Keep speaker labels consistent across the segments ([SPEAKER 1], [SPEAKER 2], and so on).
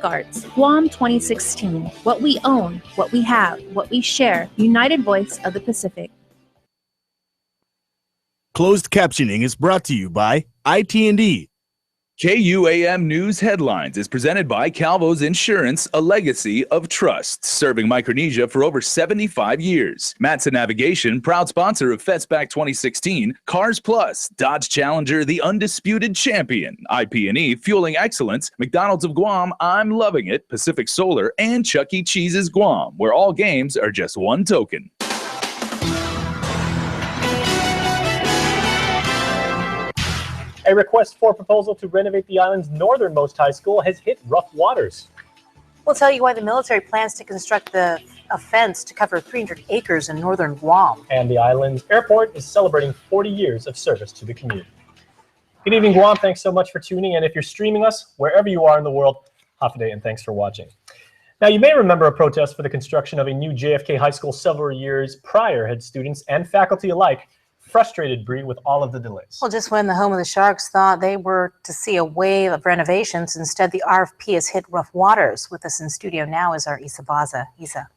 [SPEAKER 1] Guards, Guam 2016. What we own, what we have, what we share. United Voice of the Pacific.
[SPEAKER 2] Closed captioning is brought to you by IT&D.
[SPEAKER 3] KUAM News Headlines is presented by Calvo's Insurance, a legacy of trust, serving Micronesia for over 75 years. Matson Navigation, proud sponsor of FESPAC 2016, Cars Plus, Dodge Challenger, the undisputed champion, IP&E, fueling excellence, McDonald's of Guam, I'm loving it, Pacific Solar, and Chuck E. Cheese's Guam, where all games are just one token.
[SPEAKER 4] A request for proposal to renovate the island's northernmost high school has hit rough waters.
[SPEAKER 5] We'll tell you why the military plans to construct a fence to cover 300 acres in northern Guam.
[SPEAKER 4] And the island's airport is celebrating 40 years of service to the community. Good evening, Guam. Thanks so much for tuning in. If you're streaming us, wherever you are in the world, hafa and thanks for watching. Now, you may remember a protest for the construction of a new JFK high school several years prior had students and faculty alike frustrated, Bree, with all of the delays.
[SPEAKER 5] Well, just when the home of the Sharks thought they were to see a wave of renovations, instead the RFP has hit rough waters. With us in studio now is our Isa Baza. Isa.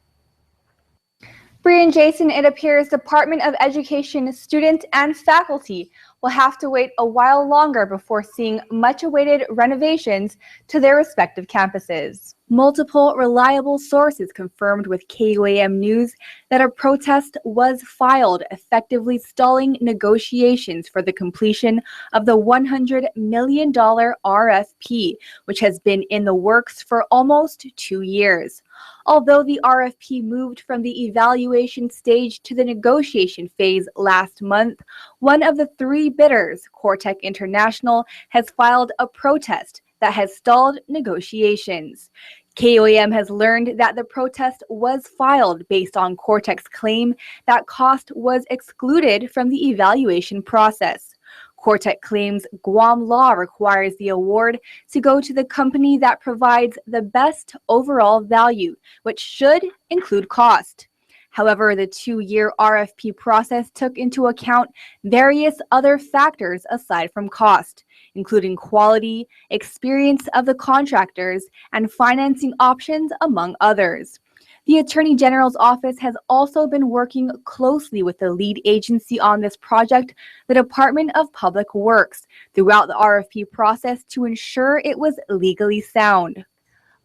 [SPEAKER 6] Bree and Jason, it appears Department of Education students and faculty will have to wait a while longer before seeing much-awaited renovations to their respective campuses. Multiple reliable sources confirmed with KUAM News that a protest was filed, effectively stalling negotiations for the completion of the $100 million RFP, which has been in the works for almost 2 years. Although the RFP moved from the evaluation stage to the negotiation phase last month, one of the 3 bidders, Cortec International, has filed a protest that has stalled negotiations. KUAM has learned that the protest was filed based on Cortec's claim that cost was excluded from the evaluation process. Cortec claims Guam law requires the award to go to the company that provides the best overall value, which should include cost. However, the 2-year RFP process took into account various other factors aside from cost, including quality, experience of the contractors, and financing options, among others. The Attorney General's office has also been working closely with the lead agency on this project, the Department of Public Works, throughout the RFP process to ensure it was legally sound.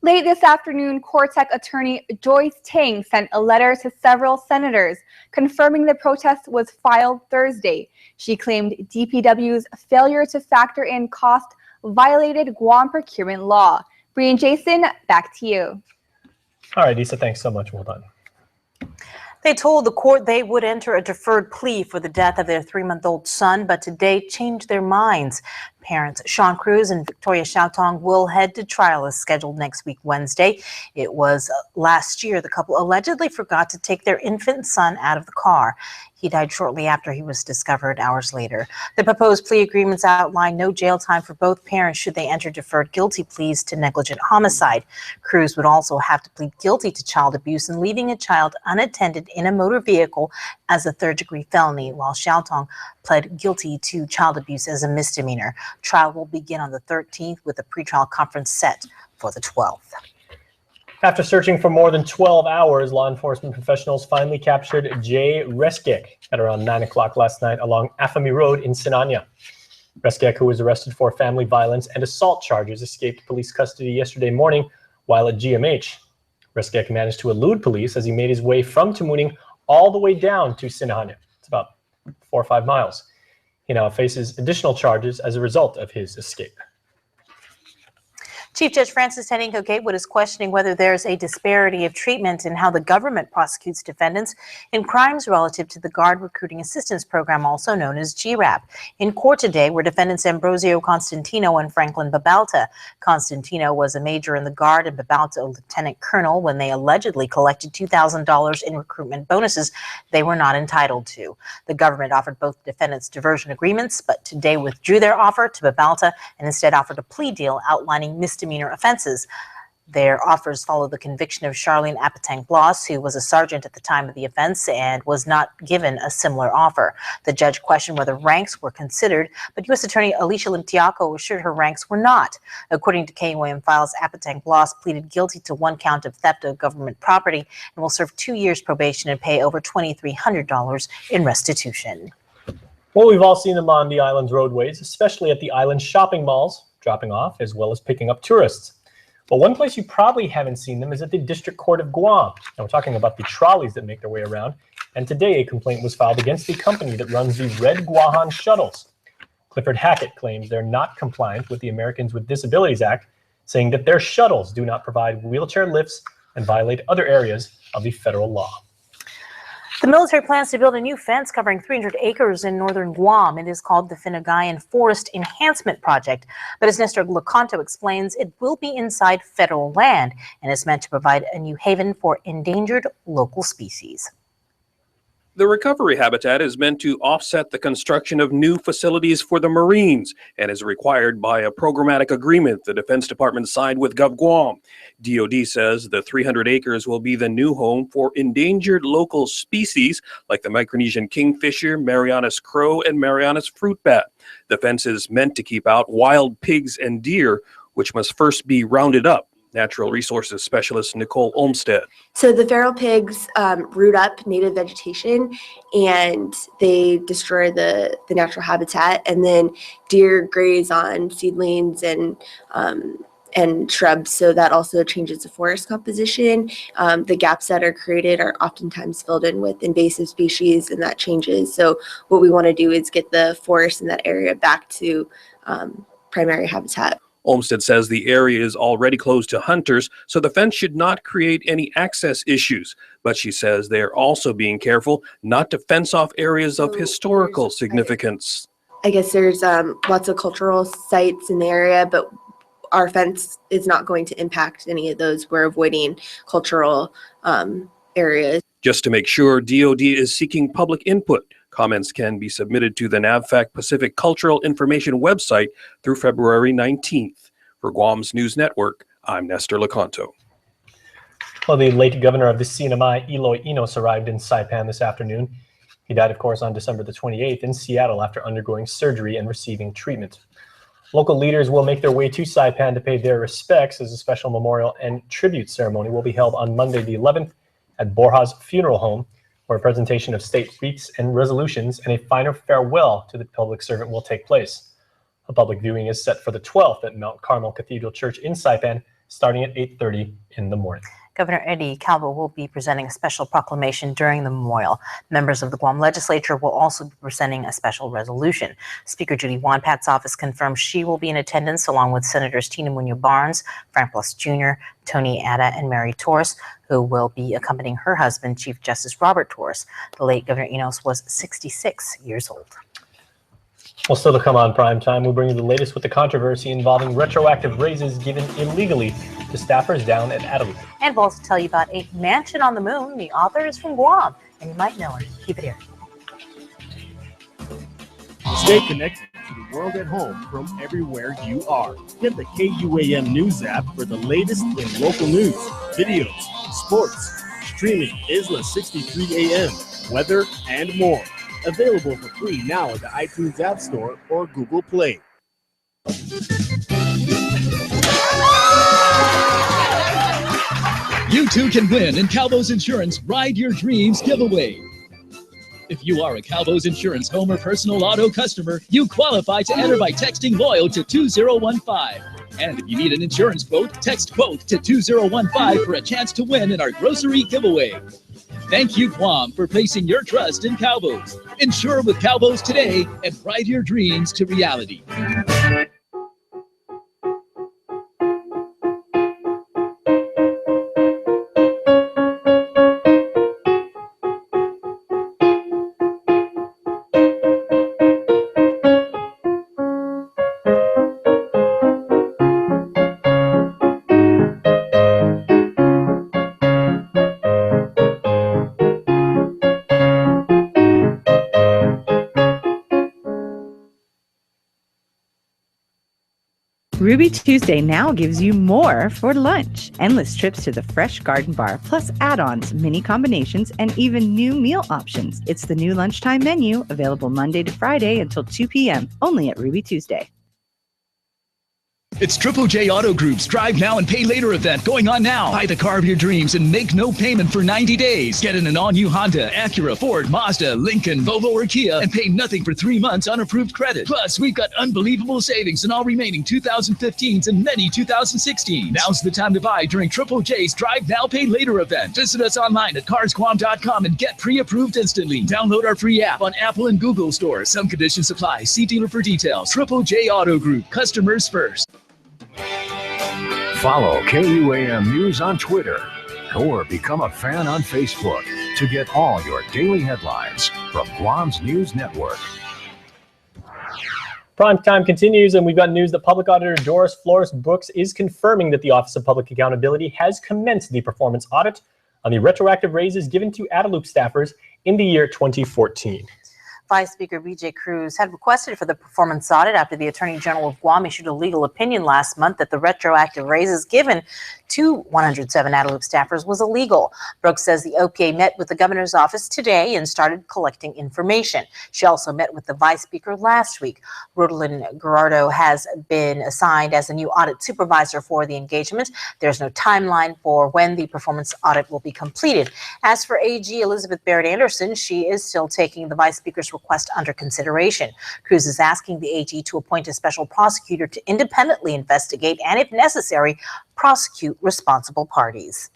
[SPEAKER 6] Late this afternoon, Cortec attorney Joyce Tang sent a letter to several senators confirming the protest was filed Thursday. She claimed DPW's failure to factor in cost violated Guam procurement law. Bree and Jason, back to you.
[SPEAKER 4] All right, Issa, thanks so much. Well done.
[SPEAKER 5] They told the court they would enter a deferred plea for the death of their 3-month-old son, but today changed their minds. Parents Sean Cruz and Victoria Xiaotong will head to trial as scheduled next week, Wednesday. It was last year the couple allegedly forgot to take their infant son out of the car. He died shortly after he was discovered hours later. The proposed plea agreements outline no jail time for both parents should they enter deferred guilty pleas to negligent homicide. Cruz would also have to plead guilty to child abuse and leaving a child unattended in a motor vehicle as a 3rd-degree felony, while Xiaotong pled guilty to child abuse as a misdemeanor. Trial will begin on the 13th with a pretrial conference set for the 12th.
[SPEAKER 4] After searching for more than 12 hours, law enforcement professionals finally captured Jay Reskek at around 9 o'clock last night along Afami Road in Sinania. Reskek, who was arrested for family violence and assault charges, escaped police custody yesterday morning while at GMH. Reskek managed to elude police as he made his way from Tamuning all the way down to Sinania. It's about 4 or 5 miles. He now faces additional charges as a result of his escape.
[SPEAKER 5] Chief Judge Francis Teninko Gatewood is questioning whether there's a disparity of treatment in how the government prosecutes defendants in crimes relative to the Guard Recruiting Assistance Program, also known as GRAP. In court today were defendants Ambrosio Constantino and Franklin Babalta. Constantino was a major in the Guard and Babalta a lieutenant colonel when they allegedly collected $2,000 in recruitment bonuses they were not entitled to. The government offered both defendants diversion agreements, but today withdrew their offer to Babalta and instead offered a plea deal outlining misdemeanor offenses. Their offers follow the conviction of Charlene Apatang-Bloss, who was a sergeant at the time of the offense and was not given a similar offer. The judge questioned whether ranks were considered, but U.S. Attorney Alicia Limtiaco assured her ranks were not. According to KUAM files, Apatang-Bloss pleaded guilty to 1 count of theft of government property and will serve 2 years probation and pay over $2,300 in restitution.
[SPEAKER 4] Well, we've all seen them on the island's roadways, especially at the island's shopping malls, dropping off as well as picking up tourists. But one place you probably haven't seen them is at the District Court of Guam. Now we're talking about the trolleys that make their way around. And today a complaint was filed against the company that runs the Red Guahan shuttles. Clifford Hackett claims they're not compliant with the Americans with Disabilities Act, saying that their shuttles do not provide wheelchair lifts and violate other areas of the federal law.
[SPEAKER 5] The military plans to build a new fence covering 300 acres in northern Guam. It is called the Finagayan Forest Enhancement Project. But as Nestor Locanto explains, it will be inside federal land and is meant to provide a new haven for endangered local species.
[SPEAKER 7] The recovery habitat is meant to offset the construction of new facilities for the Marines and is required by a programmatic agreement the Defense Department signed with GovGuam. DoD says the 300 acres will be the new home for endangered local species like the Micronesian kingfisher, Marianas crow, and Marianas fruit bat. The fence is meant to keep out wild pigs and deer, which must first be rounded up. Natural Resources Specialist Nicole Olmstead.
[SPEAKER 8] So the feral pigs root up native vegetation and they destroy the natural habitat, and then deer graze on seedlings and shrubs, so that also changes the forest composition. The gaps that are created are oftentimes filled in with invasive species, and that changes. So what we want to do is get the forest in that area back to primary habitat.
[SPEAKER 7] Olmstead says the area is already closed to hunters, so the fence should not create any access issues. But she says they are also being careful not to fence off areas of historical significance.
[SPEAKER 8] I guess there's lots of cultural sites in the area, but our fence is not going to impact any of those. We're avoiding cultural areas.
[SPEAKER 7] Just to make sure, DoD is seeking public input. Comments can be submitted to the NAVFAC Pacific Cultural Information website through February 19th. For Guam's News Network, I'm Nestor Locanto.
[SPEAKER 4] Well, the late governor of the CNMI, Eloy Enos, arrived in Saipan this afternoon. He died, of course, on December the 28th in Seattle after undergoing surgery and receiving treatment. Local leaders will make their way to Saipan to pay their respects as a special memorial and tribute ceremony will be held on Monday the 11th at Borja's Funeral Home, where a presentation of state wreaths and resolutions and a final farewell to the public servant will take place. A public viewing is set for the 12th at Mount Carmel Cathedral Church in Saipan, starting at 8:30 in the morning.
[SPEAKER 5] Governor Eddie Calvo will be presenting a special proclamation during the memorial. Members of the Guam legislature will also be presenting a special resolution. Speaker Judy Wanpat's office confirmed she will be in attendance along with Senators Tina Munoz Barnes, Frank Plus Jr., Tony Ada, and Mary Torres, who will be accompanying her husband, Chief Justice Robert Torres. The late Governor Enos was 66 years old.
[SPEAKER 4] Well, still to come on Primetime, we'll bring you the latest with the controversy involving retroactive raises given illegally to staffers down at Adelaide.
[SPEAKER 5] And we'll also tell you about a mansion on the moon. The author is from Guam, and you might know her. Keep it here.
[SPEAKER 2] Stay connected to the world at home from everywhere you are. Get the KUAM News app for the latest in local news, videos, sports, streaming, ISLA 63 AM, weather, and more. Available for free now at the iTunes App Store or Google Play.
[SPEAKER 9] You too can win in Calvo's Insurance Ride Your Dreams giveaway. If you are a Calvo's Insurance home or personal auto customer, you qualify to enter by texting LOYAL to 2015. And if you need an insurance quote, text quote to 2015 for a chance to win in our grocery giveaway. Thank you, Guam, for placing your trust in Calvo's. Insure with Calvo's today and ride your dreams to reality.
[SPEAKER 10] Ruby Tuesday now gives you more for lunch. Endless trips to the Fresh Garden Bar, plus add-ons, mini combinations, and even new meal options. It's the new lunchtime menu, available Monday to Friday until 2 p.m., only at Ruby Tuesday.
[SPEAKER 9] It's Triple J Auto Group's Drive Now and Pay Later event going on now. Buy the car of your dreams and make no payment for 90 days. Get in an all-new Honda, Acura, Ford, Mazda, Lincoln, Volvo, or Kia and pay nothing for 3 months on approved credit. Plus, we've got unbelievable savings in all remaining 2015s and many 2016s. Now's the time to buy during Triple J's Drive Now, Pay Later event. Visit us online at carsguam.com and get pre-approved instantly. Download our free app on Apple and Google stores. Some conditions apply. See dealer for details. Triple J Auto Group. Customers first.
[SPEAKER 11] Follow KUAM News on Twitter or become a fan on Facebook to get all your daily headlines from Guam's News Network.
[SPEAKER 4] Primetime continues, and we've got news that Public Auditor Doris Flores Brooks is confirming that the Office of Public Accountability has commenced the performance audit on the retroactive raises given to Adelup staffers in the year 2014.
[SPEAKER 5] Vice Speaker BJ Cruz had requested for the performance audit after the Attorney General of Guam issued a legal opinion last month that the retroactive raises given to 107 Adelup staffers was illegal. Brooks says the OPA met with the governor's office today and started collecting information. She also met with the Vice Speaker last week. Rodelyn Gerardo has been assigned as a new audit supervisor for the engagement. There's no timeline for when the performance audit will be completed. As for AG Elizabeth Barrett Anderson, she is still taking the Vice Speaker's request under consideration. Cruz is asking the AG to appoint a special prosecutor to independently investigate and, if necessary, prosecute responsible parties.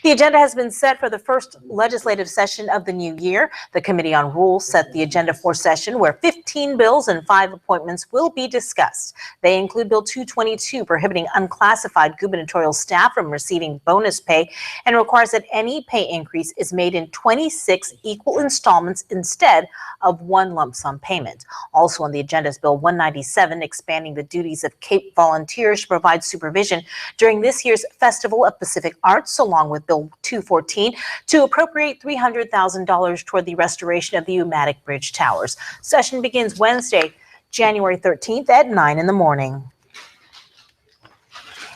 [SPEAKER 5] The agenda has been set for the first legislative session of the new year. The Committee on Rules set the agenda for session where 15 bills and 5 appointments will be discussed. They include Bill 222, prohibiting unclassified gubernatorial staff from receiving bonus pay, and requires that any pay increase is made in 26 equal installments instead of one lump sum payment. Also on the agenda is Bill 197, expanding the duties of Cape volunteers to provide supervision during this year's Festival of Pacific Arts, along with Bill 214 to appropriate $300,000 toward the restoration of the Umatic Bridge Towers. Session begins Wednesday, January 13th at 9 in the morning.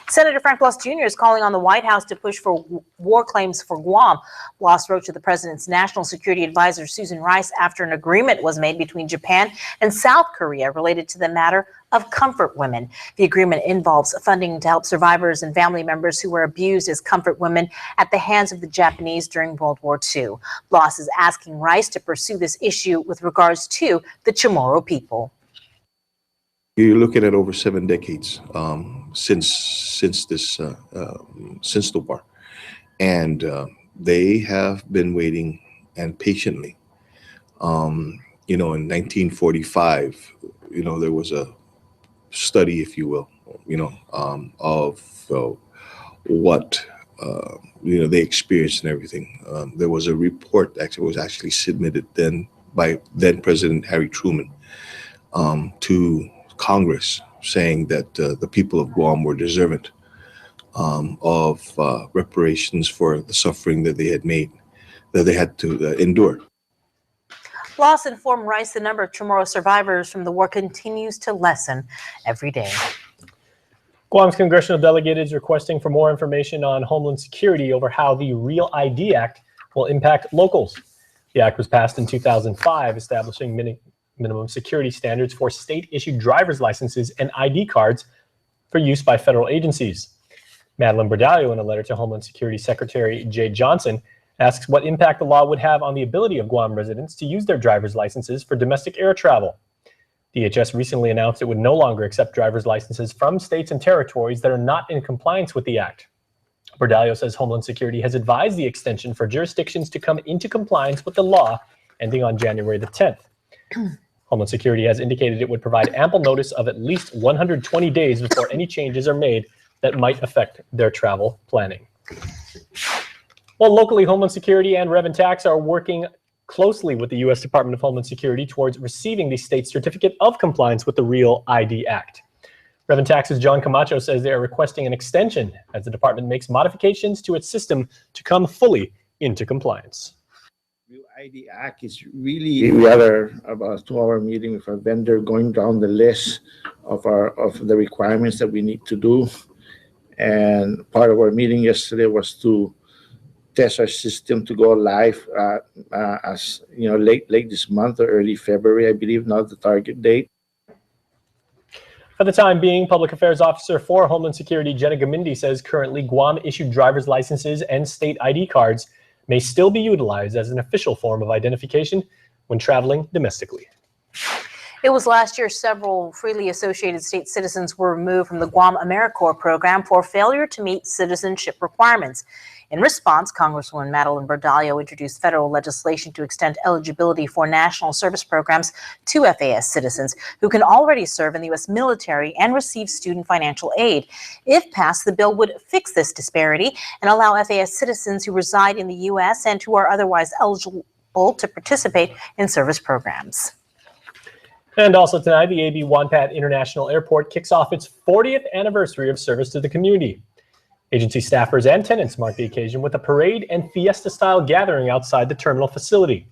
[SPEAKER 5] Senator Frank Blas Jr. is calling on the White House to push for war claims for Guam. Blas wrote to the president's national security advisor, Susan Rice, after an agreement was made between Japan and South Korea related to the matter of comfort women. The agreement involves funding to help survivors and family members who were abused as comfort women at the hands of the Japanese during World War II. Blas is asking Rice to pursue this issue with regards to the Chamorro people.
[SPEAKER 12] You're looking at over 7 decades since the war, and they have been waiting and patiently. In 1945, there was a study, if you will, of what they experienced and everything. There was a report that was actually submitted then by then President Harry Truman to Congress, saying that the people of Guam were deserving of reparations for the suffering that they had to endure.
[SPEAKER 5] Blas informed Rice the number of Chamorro survivors from the war continues to lessen every day.
[SPEAKER 4] Guam's congressional delegate is requesting for more information on Homeland Security over how the Real ID Act will impact locals. The act was passed in 2005, establishing minimum security standards for state-issued driver's licenses and ID cards for use by federal agencies. Madeline Bordallo, in a letter to Homeland Security Secretary Jay Johnson, asks what impact the law would have on the ability of Guam residents to use their driver's licenses for domestic air travel. DHS recently announced it would no longer accept driver's licenses from states and territories that are not in compliance with the act. Bordallo says Homeland Security has advised the extension for jurisdictions to come into compliance with the law ending on January the 10th. Homeland Security has indicated it would provide ample notice of at least 120 days before any changes are made that might affect their travel planning. Well, locally, Homeland Security and Rev and Tax are working closely with the U.S. Department of Homeland Security towards receiving the state certificate of compliance with the Real ID Act. Rev and Tax's John Camacho says they are requesting an extension as the department makes modifications to its system to come fully into compliance.
[SPEAKER 13] ID Act is really, we had about a 2-hour meeting with our vendor going down the list of the requirements that we need to do. And part of our meeting yesterday was to test our system to go live as late this month or early February, I believe, now the target date.
[SPEAKER 4] For the time being, Public Affairs Officer for Homeland Security Jenna Gamindi says currently Guam issued driver's licenses and state ID cards may still be utilized as an official form of identification when traveling domestically.
[SPEAKER 5] It was last year several freely associated state citizens were removed from the Guam Americorps program for failure to meet citizenship requirements. In response, Congresswoman Madeline Bordallo introduced federal legislation to extend eligibility for national service programs to FAS citizens who can already serve in the U.S. military and receive student financial aid. If passed, the bill would fix this disparity and allow FAS citizens who reside in the U.S. and who are otherwise eligible to participate in service programs.
[SPEAKER 4] And also tonight, the AB Wanpat International Airport kicks off its 40th anniversary of service to the community. Agency staffers and tenants mark the occasion with a parade and fiesta-style gathering outside the terminal facility.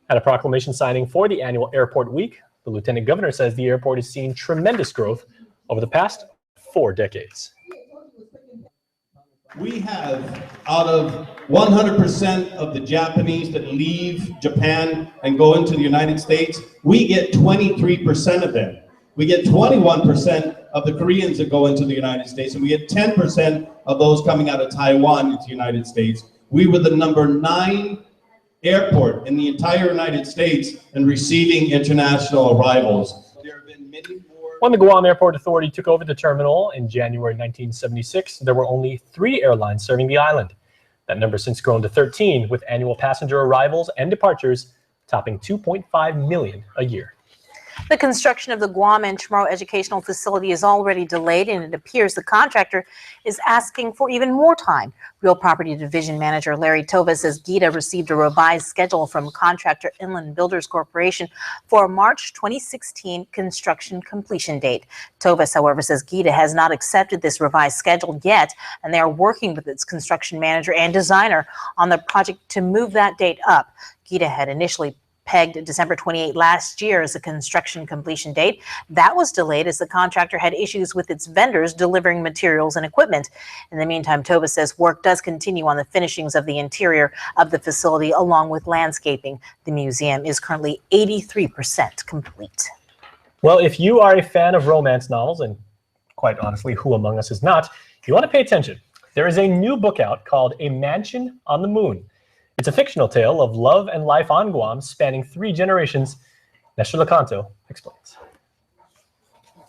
[SPEAKER 4] At a proclamation signing for the annual Airport Week, the Lieutenant Governor says the airport has seen tremendous growth over the past 4 decades.
[SPEAKER 14] We have, out of 100% of the Japanese that leave Japan and go into the United States, we get 23% of them. We get 21% of the Koreans that go into the United States, and we get 10% of those coming out of Taiwan into the United States. We were the number 9 airport in the entire United States in receiving international arrivals. There have been many more.
[SPEAKER 4] When the Guam Airport Authority took over the terminal in January 1976, there were only 3 airlines serving the island. That number has since grown to 13, with annual passenger arrivals and departures topping 2.5 million a year.
[SPEAKER 5] The construction of the Guam and Chamorro Educational Facility is already delayed, and it appears the contractor is asking for even more time. Real Property Division Manager Larry Tova says GITA received a revised schedule from contractor Inland Builders Corporation for a March 2016 construction completion date. Tovas, however, says GITA has not accepted this revised schedule yet, and they are working with its construction manager and designer on the project to move that date up. GITA had initially pegged December 28 last year as a construction completion date. That was delayed as the contractor had issues with its vendors delivering materials and equipment. In the meantime, Tova says work does continue on the finishings of the interior of the facility along with landscaping. The museum is currently 83% complete.
[SPEAKER 4] Well, if you are a fan of romance novels, and quite honestly, who among us is not, you want to pay attention. There is a new book out called A Mansion on the Moon. It's a fictional tale of love and life on Guam spanning 3 generations. Nestor Lecanto explains.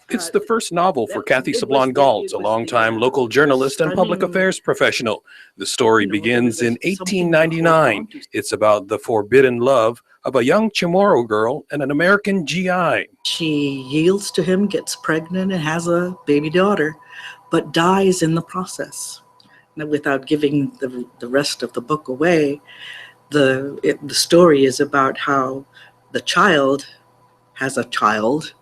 [SPEAKER 7] It's the first novel for Kathy Sablon Galtz, a longtime local journalist and public affairs professional. The story begins in 1899. It's about the forbidden love of a young Chamorro girl and an American GI.
[SPEAKER 15] She yields to him, gets pregnant, and has a baby daughter, but dies in the process. Without giving the rest of the book away, the story is about how the child has a child,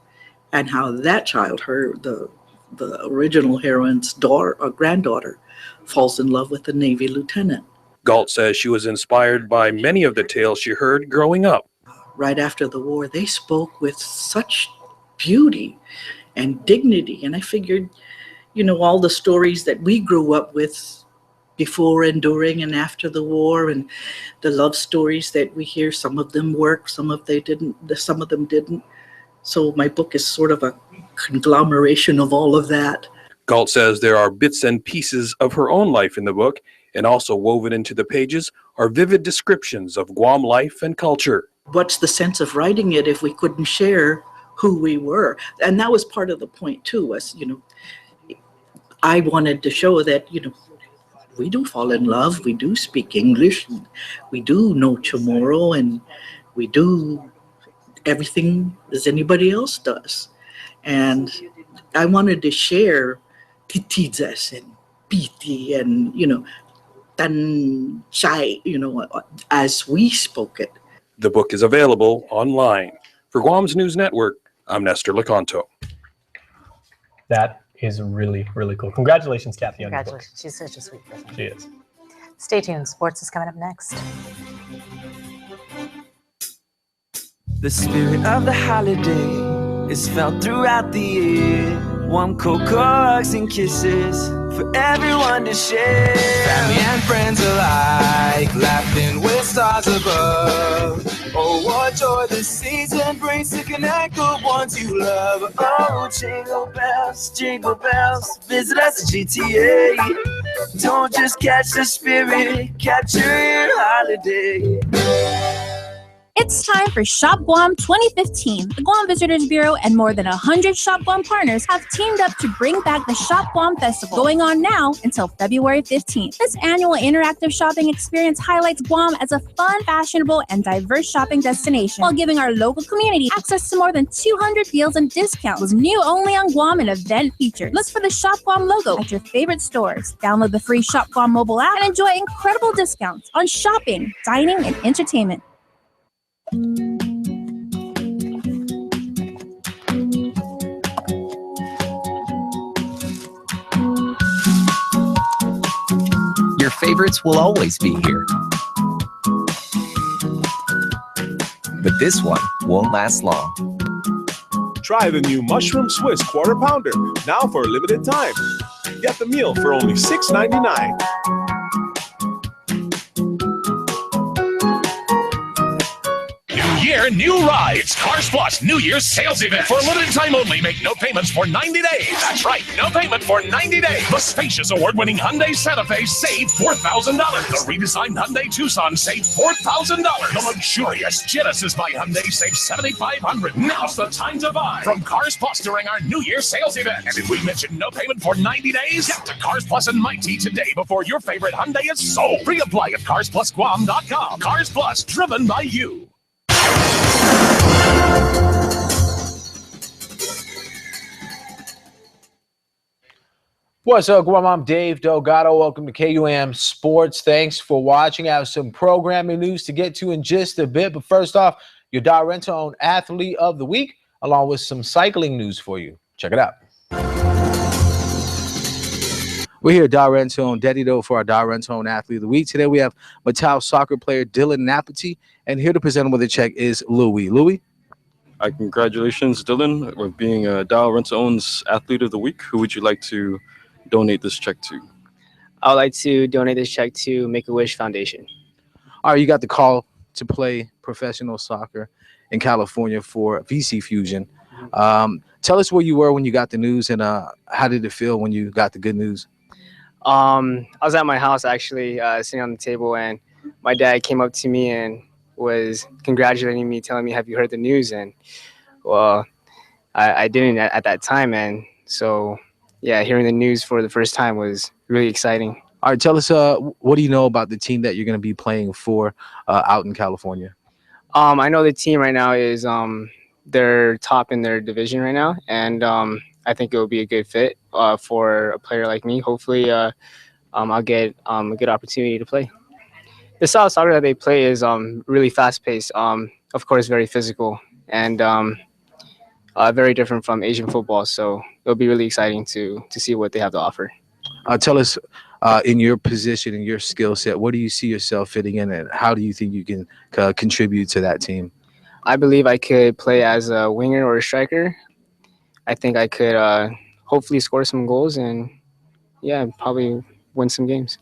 [SPEAKER 15] and how that child, the original heroine's daughter or granddaughter, falls in love with a Navy lieutenant.
[SPEAKER 7] Galtz says she was inspired by many of the tales she heard growing up.
[SPEAKER 15] Right after the war, they spoke with such beauty and dignity, and I figured, all the stories that we grew up with before and during and after the war, and the love stories that we hear, some of them worked, some of them didn't. So my book is sort of a conglomeration of all of that.
[SPEAKER 7] Galtz says there are bits and pieces of her own life in the book, and also woven into the pages are vivid descriptions of Guam life and culture.
[SPEAKER 15] What's the sense of writing it if we couldn't share who we were? And that was part of the point too, was, I wanted to show that, we do fall in love, we do speak English, we do know Chamorro, and we do everything as anybody else does. And I wanted to share titizas and piti and, tan chai, as we spoke it.
[SPEAKER 7] The book is available online. For Guam's News Network, I'm Nestor Lecanto.
[SPEAKER 4] That is really, really cool. Congratulations, Kathy, on your book.
[SPEAKER 5] Congratulations. She's such a sweet person.
[SPEAKER 4] She is.
[SPEAKER 5] Stay tuned. Sports is coming up next.
[SPEAKER 16] The spirit of the holiday is felt throughout the year. Warm cocoa, hugs, and kisses for everyone to share. Family and friends alike, laughing with stars above. Oh, what joy this season brings to connect the ones you love. Oh, jingle bells, visit us at GTA. Don't just catch the spirit, capture your holiday.
[SPEAKER 1] It's time for Shop Guam 2015. The Guam Visitors Bureau and more than 100 Shop Guam partners have teamed up to bring back the Shop Guam Festival, going on now until February 15th. This annual interactive shopping experience highlights Guam as a fun, fashionable, and diverse shopping destination, while giving our local community access to more than 200 deals and discounts, new only on Guam and event features. Look for the Shop Guam logo at your favorite stores. Download the free Shop Guam mobile app and enjoy incredible discounts on shopping, dining, and entertainment.
[SPEAKER 17] Your favorites will always be here. But this one won't last long.
[SPEAKER 2] Try the new Mushroom Swiss Quarter Pounder, now for a limited time. Get the meal for only $6.99.
[SPEAKER 18] Year, new rides. Cars Plus New Year's sales event. For a limited time only, make no payments for 90 days. That's right, no payment for 90 days. The spacious award-winning Hyundai Santa Fe saved $4,000. The redesigned Hyundai Tucson saved $4,000. The luxurious Genesis by Hyundai saved $7,500. Now's the time to buy from Cars Plus during our New Year's sales event. And if we mention no payment for 90 days, get to Cars Plus and Mighty today before your favorite Hyundai is sold. Pre-apply at carsplusguam.com. Cars Plus, driven by you.
[SPEAKER 19] What's up, Guam? I'm Dave Delgado. Welcome to KUAM Sports. Thanks for watching. I have some programming news to get to in just a bit. But first off, your Rent-To-Own Athlete of the Week, along with some cycling news for you. Check it out. We're here at Rent-To-Own Dedido for our Rent-To-Own Athlete of the Week. Today we have Mattel soccer player Dylan Napati, and here to present him with a check is Louis. Louis?
[SPEAKER 20] Congratulations, Dylan, with being Rent-To-Own's Athlete of the Week. Who would you like to donate this check to?
[SPEAKER 21] I would like to donate this check to Make-A-Wish Foundation.
[SPEAKER 19] All right, you got the call to play professional soccer in California for VC Fusion. Tell us where you were when you got the news, and how did it feel when you got the good news?
[SPEAKER 21] I was at my house, actually, sitting on the table, and my dad came up to me and was congratulating me, telling me, "Have you heard the news?" And well, I didn't at that time, and so yeah, hearing the news for the first time was really exciting.
[SPEAKER 19] All right, tell us, what do you know about the team that you're going to be playing for out in California?
[SPEAKER 21] I know the team right now is they're top in their division right now, and I think it will be a good fit for a player like me. Hopefully, I'll get a good opportunity to play. The style of soccer that they play is really fast-paced, of course, very physical, and very different from Asian football. So it'll be really exciting to see what they have to offer.
[SPEAKER 19] Tell us, in your position, in your skill set, where do you see yourself fitting in, and how do you think you can contribute to that team?
[SPEAKER 21] I believe I could play as a winger or a striker. I think I could hopefully score some goals and, yeah, probably win some games.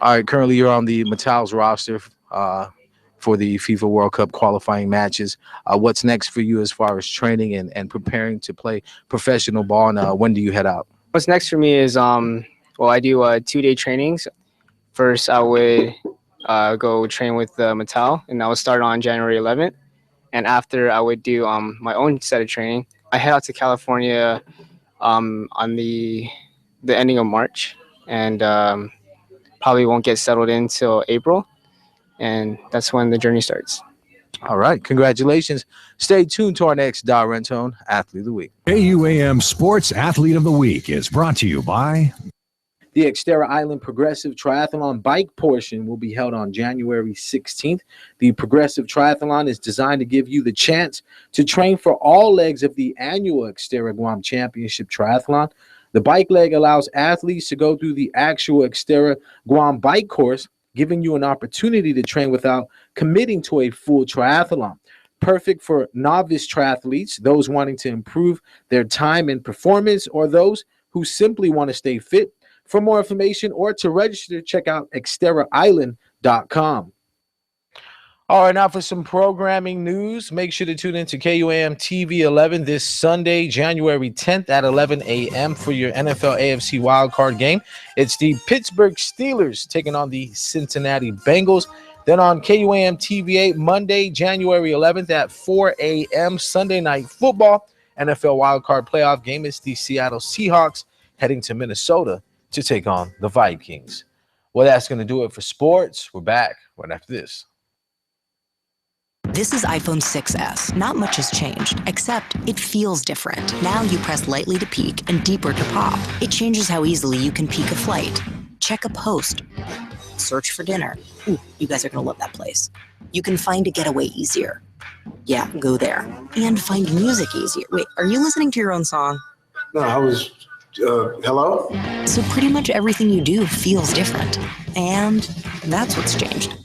[SPEAKER 19] All right, currently you're on the Mattel's roster for the FIFA World Cup qualifying matches. What's next for you as far as training and preparing to play professional ball, and when do you head out?
[SPEAKER 21] What's next for me is, well, I do 2-day trainings. First, I would go train with Mattel, and that will start on January 11th. And after, I would do my own set of training. I head out to California on the ending of March, and probably won't get settled in until April, and that's when the journey starts.
[SPEAKER 19] All right, congratulations. Stay tuned to our next Rent-To-Own Athlete of the Week.
[SPEAKER 11] KUAM Sports Athlete of the Week is brought to you by...
[SPEAKER 19] The Xterra Island Progressive Triathlon bike portion will be held on January 16th. The Progressive Triathlon is designed to give you the chance to train for all legs of the annual Xterra Guam Championship Triathlon. The bike leg allows athletes to go through the actual Xterra Guam bike course, giving you an opportunity to train without committing to a full triathlon. perfect for novice triathletes, those wanting to improve their time and performance, or those who simply want to stay fit. For more information or to register, check out xterraisland.com. All right, now for some programming news, make sure to tune in to KUAM TV 11 this Sunday, January 10th at 11 a.m. for your NFL AFC wildcard game. It's the Pittsburgh Steelers taking on the Cincinnati Bengals. Then on KUAM TV 8, Monday, January 11th at 4 a.m., Sunday Night Football, NFL wildcard playoff game. It's the Seattle Seahawks heading to Minnesota to take on the Vikings. Well, that's going to do it for sports. We're back right after this.
[SPEAKER 3] This is iPhone 6s. Not much has changed, except it feels different. Now you press lightly to peak and deeper to pop. It changes how easily you can peek a flight, check a post, search for dinner. Ooh, you guys are gonna love that place. You can find a getaway easier. Yeah, go there. And find music easier. Wait, are you listening to your own song?
[SPEAKER 22] No, I was, hello?
[SPEAKER 3] So pretty much everything you do feels different. And that's what's changed.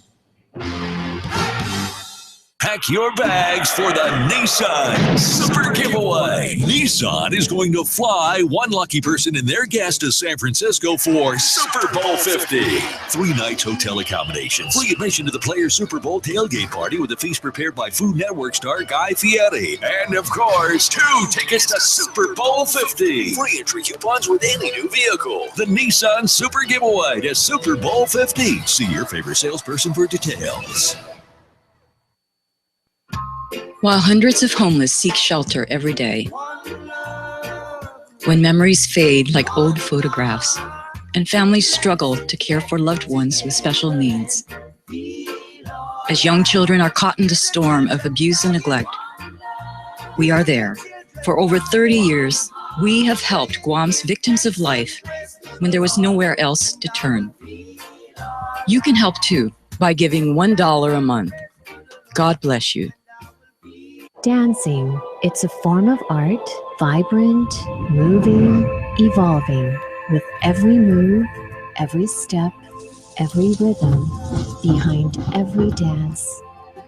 [SPEAKER 23] Pack your bags for the Nissan Super Giveaway. Nissan is going to fly one lucky person and their guest to San Francisco for Super Bowl 50. 3 nights hotel accommodations. Free admission to the Players Super Bowl tailgate party with a feast prepared by Food Network star Guy Fieri. And of course, 2 tickets to Super Bowl 50. Free entry coupons with any new vehicle. The Nissan Super Giveaway to Super Bowl 50. See your favorite salesperson for details.
[SPEAKER 24] While hundreds of homeless seek shelter every day, when memories fade like old photographs, and families struggle to care for loved ones with special needs, as young children are caught in the storm of abuse and neglect, we are there. For over 30 years, we have helped Guam's victims of life when there was nowhere else to turn. You can help too by giving $1 a month. God bless you.
[SPEAKER 25] Dancing, it's a form of art, vibrant, moving, evolving. With every move, every step, every rhythm, behind every dance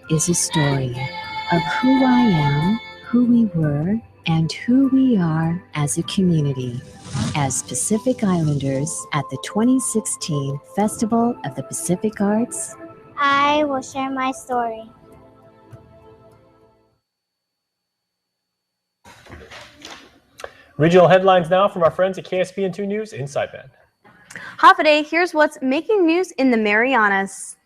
[SPEAKER 25] is a story of who I am, who we were, and who we are as a community. As Pacific Islanders at the 2016 Festival of the Pacific Arts,
[SPEAKER 26] I will share my story.
[SPEAKER 4] Regional headlines now from our friends at KSPN2 News Inside Band.
[SPEAKER 27] Half a day, here's what's making news in the Marianas.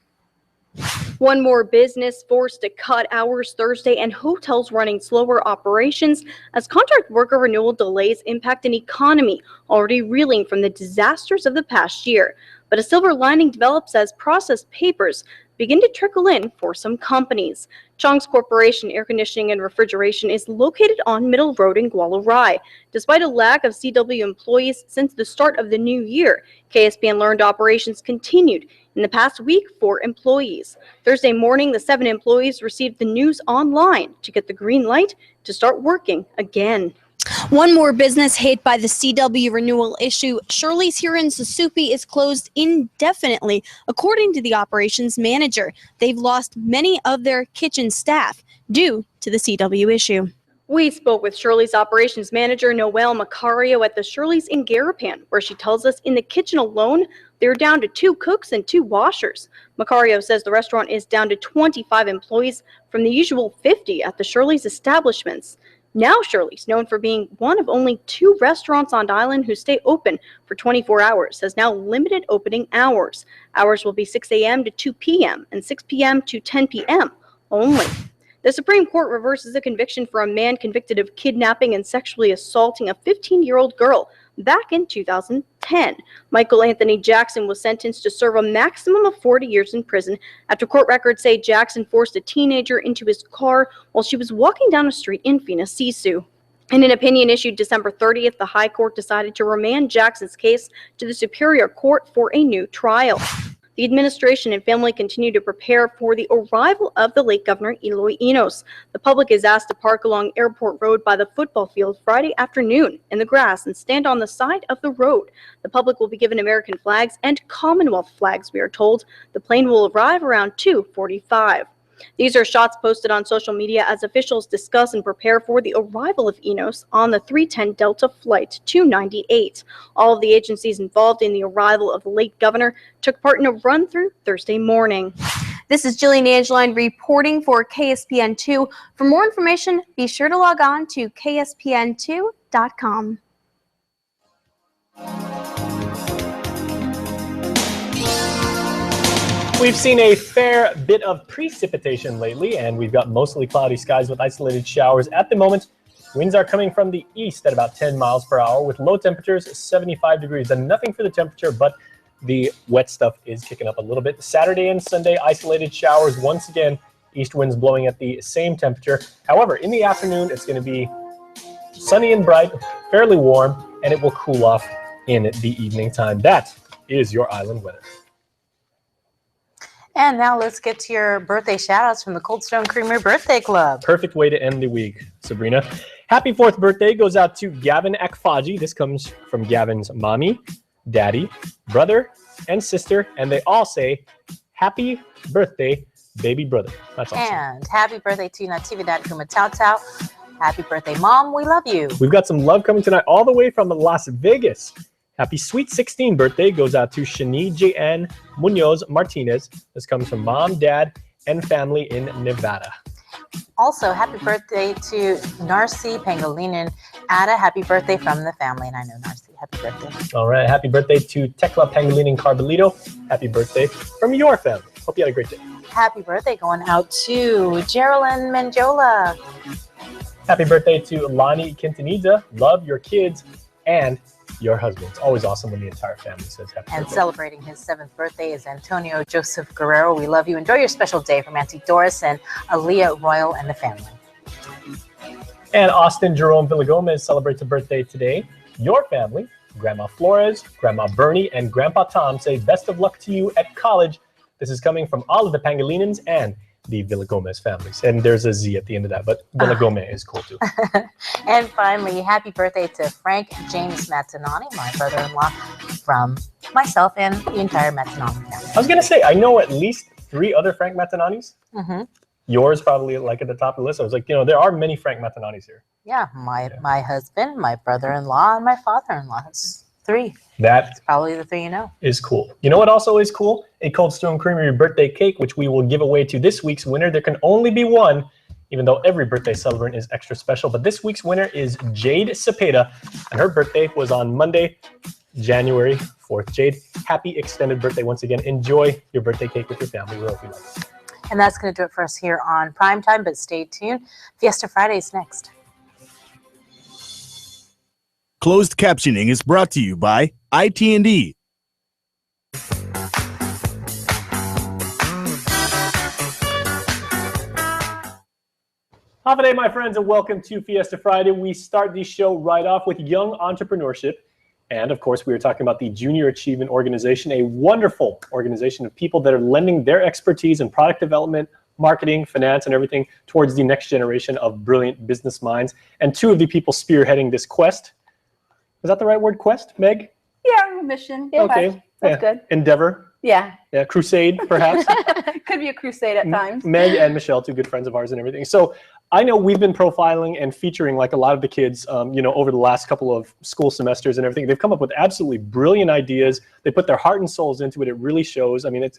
[SPEAKER 27] One more business forced to cut hours Thursday and hotels running slower operations as contract worker renewal delays impact an economy already reeling from the disasters of the past year. But a silver lining develops as processed papers begin to trickle in for some companies. Chong's Corporation Air Conditioning and Refrigeration is located on Middle Road in Gualarai. Despite a lack of CW employees since the start of the new year, KSPN learned operations continued in the past week for employees. Thursday morning, the 7 employees received the news online to get the green light to start working again. One more business hit by the CW renewal issue. Shirley's here in Susupi is closed indefinitely, according to the operations manager. They've lost many of their kitchen staff due to the CW issue. We spoke with Shirley's operations manager, Noelle Macario, at the Shirley's in Garapan, where she tells us in the kitchen alone, they're down to 2 cooks and 2 washers. Macario says the restaurant is down to 25 employees from the usual 50 at the Shirley's establishments. Now Shirley's, known for being one of only 2 restaurants on the island who stay open for 24 hours, has now limited opening hours. Hours will be 6 a.m. to 2 p.m. and 6 p.m. to 10 p.m. only. The Supreme Court reverses a conviction for a man convicted of kidnapping and sexually assaulting a 15-year-old girl back in 2010. Michael Anthony Jackson was sentenced to serve a maximum of 40 years in prison after court records say Jackson forced a teenager into his car while she was walking down a street in Finasisu. In an opinion issued December 30th, the High Court decided to remand Jackson's case to the Superior Court for a new trial. The administration and family continue to prepare for the arrival of the late Governor Eloy Enos. The public is asked to park along Airport Road by the football field Friday afternoon in the grass and stand on the side of the road. The public will be given American flags and Commonwealth flags, we are told. The plane will arrive around 2:45. These are shots posted on social media as officials discuss and prepare for the arrival of Enos on the 310 Delta Flight 298. All of the agencies involved in the arrival of the late governor took part in a run-through Thursday morning. This is Jillian Angeline reporting for KSPN2. For more information, be sure to log on to kspn2.com.
[SPEAKER 4] We've seen a fair bit of precipitation lately, and we've got mostly cloudy skies with isolated showers at the moment. Winds are coming from the east at about 10 miles per hour with low temperatures 75 degrees. And nothing for the temperature, but the wet stuff is kicking up a little bit. Saturday and Sunday, isolated showers once again. East winds blowing at the same temperature. However, in the afternoon, it's going to be sunny and bright, fairly warm, and it will cool off in the evening time. That is your island weather.
[SPEAKER 5] And now let's get to your birthday shout-outs from the Cold Stone Creamery Birthday Club.
[SPEAKER 4] Perfect way to end the week, Sabrina. Happy 4th birthday goes out to Gavin Akfaji. This comes from Gavin's mommy, daddy, brother, and sister, and they all say, happy birthday, baby brother. That's awesome.
[SPEAKER 5] And happy birthday to Natividad Kumatau. Happy birthday, Mom. We love you.
[SPEAKER 4] We've got some love coming tonight all the way from Las Vegas. Happy Sweet 16 birthday goes out to Shani J.N. Munoz Martinez. This comes from Mom, Dad, and family in Nevada.
[SPEAKER 5] Also, happy birthday to Narcy Pangolinan. Ada, happy birthday from the family. And I know Narcy, happy birthday.
[SPEAKER 4] All right, happy birthday to Tekla Pangolinan Carbolito. Happy birthday from your family. Hope you had a great day.
[SPEAKER 5] Happy birthday going out to Geraldine Manjola.
[SPEAKER 4] Happy birthday to Lonnie Quintanilla. Love your kids and your husband. It's always awesome when the entire family says happy
[SPEAKER 5] And
[SPEAKER 4] birthday.
[SPEAKER 5] celebrating his 7th birthday is Antonio Joseph Guerrero. We love you. Enjoy your special day from Auntie Doris and Aaliyah Royal and the family.
[SPEAKER 4] And Austin Jerome Villagomez celebrates a birthday today. Your family, Grandma Flores, Grandma Bernie, and Grandpa Tom say best of luck to you at college. This is coming from all of the Pangolinans and the Villagomez families. And there's a Z at the end of that, but Villagomez is cool too.
[SPEAKER 5] And finally, happy birthday to Frank James Matanani, my brother-in-law, from myself and the entire Matanani family.
[SPEAKER 4] I was going to say, I know at least 3 other Frank Matananis.
[SPEAKER 5] Mm-hmm.
[SPEAKER 4] Yours probably like at the top of the list. I was like, there are many Frank Matananis here.
[SPEAKER 5] Yeah, my husband, my brother-in-law, and my father-in-law. That's 3.
[SPEAKER 4] That's
[SPEAKER 5] probably the 3 you know.
[SPEAKER 4] Is cool. You know what also is cool? A Cold Stone Creamery birthday cake, which we will give away to this week's winner. There can only be one, even though every birthday celebrant is extra special. But this week's winner is Jade Cepeda, and her birthday was on Monday, January 4th. Jade, happy extended birthday once again. Enjoy your birthday cake with your family. We hope you like it.
[SPEAKER 5] And that's going to do it for us here on Primetime, but stay tuned. Fiesta Fridays next.
[SPEAKER 2] Closed captioning is brought to you by IT&E.
[SPEAKER 4] Hava day, my friends, and welcome to Fiesta Friday. We start the show right off with young entrepreneurship. And of course, we are talking about the Junior Achievement Organization, a wonderful organization of people that are lending their expertise in product development, marketing, finance, and everything towards the next generation of brilliant business minds. And 2 of the people spearheading this quest. Is that the right word, quest, Meg?
[SPEAKER 6] Yeah, mission. Yeah,
[SPEAKER 4] okay.
[SPEAKER 6] That's good.
[SPEAKER 4] Endeavor.
[SPEAKER 6] Yeah.
[SPEAKER 4] Yeah, crusade, perhaps.
[SPEAKER 6] Could be a crusade at times.
[SPEAKER 4] Meg and Michelle, 2 good friends of ours and everything. So I know we've been profiling and featuring like a lot of the kids, over the last couple of school semesters and everything. They've come up with absolutely brilliant ideas. They put their heart and souls into it. It really shows. I mean, it's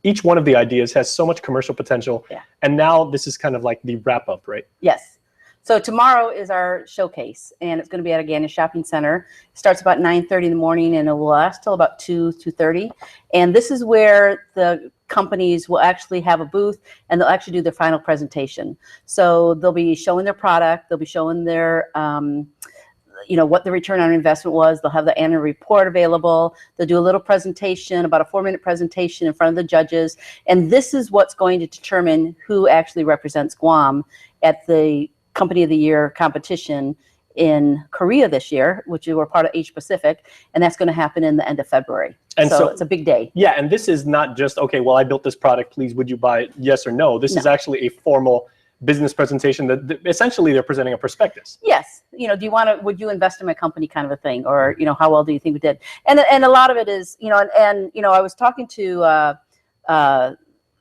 [SPEAKER 4] each one of the ideas has so much commercial potential.
[SPEAKER 6] Yeah.
[SPEAKER 4] And now this is kind of like the wrap up, right?
[SPEAKER 6] Yes. So tomorrow is our showcase, and it's going to be at Agana Shopping Center. It starts about 9:30 in the morning, and it will last till about 2:30. And this is where the companies will actually have a booth, and they'll actually do their final presentation. So they'll be showing their product. They'll be showing their, what the return on investment was. They'll have the annual report available. They'll do a little presentation, about a 4-minute presentation in front of the judges. And this is what's going to determine who actually represents Guam at the Company of the Year competition in Korea this year, which we're part of Asia Pacific, and that's going to happen in the end of February.
[SPEAKER 4] And so
[SPEAKER 6] it's a big day.
[SPEAKER 4] Yeah, and this is not just, okay, well, I built this product, please, would you buy it, yes or no? This is actually a formal business presentation that essentially they're presenting a prospectus.
[SPEAKER 6] Yes. Would you invest in my company kind of a thing? Or, how well do you think we did? And a lot of it is, I was talking to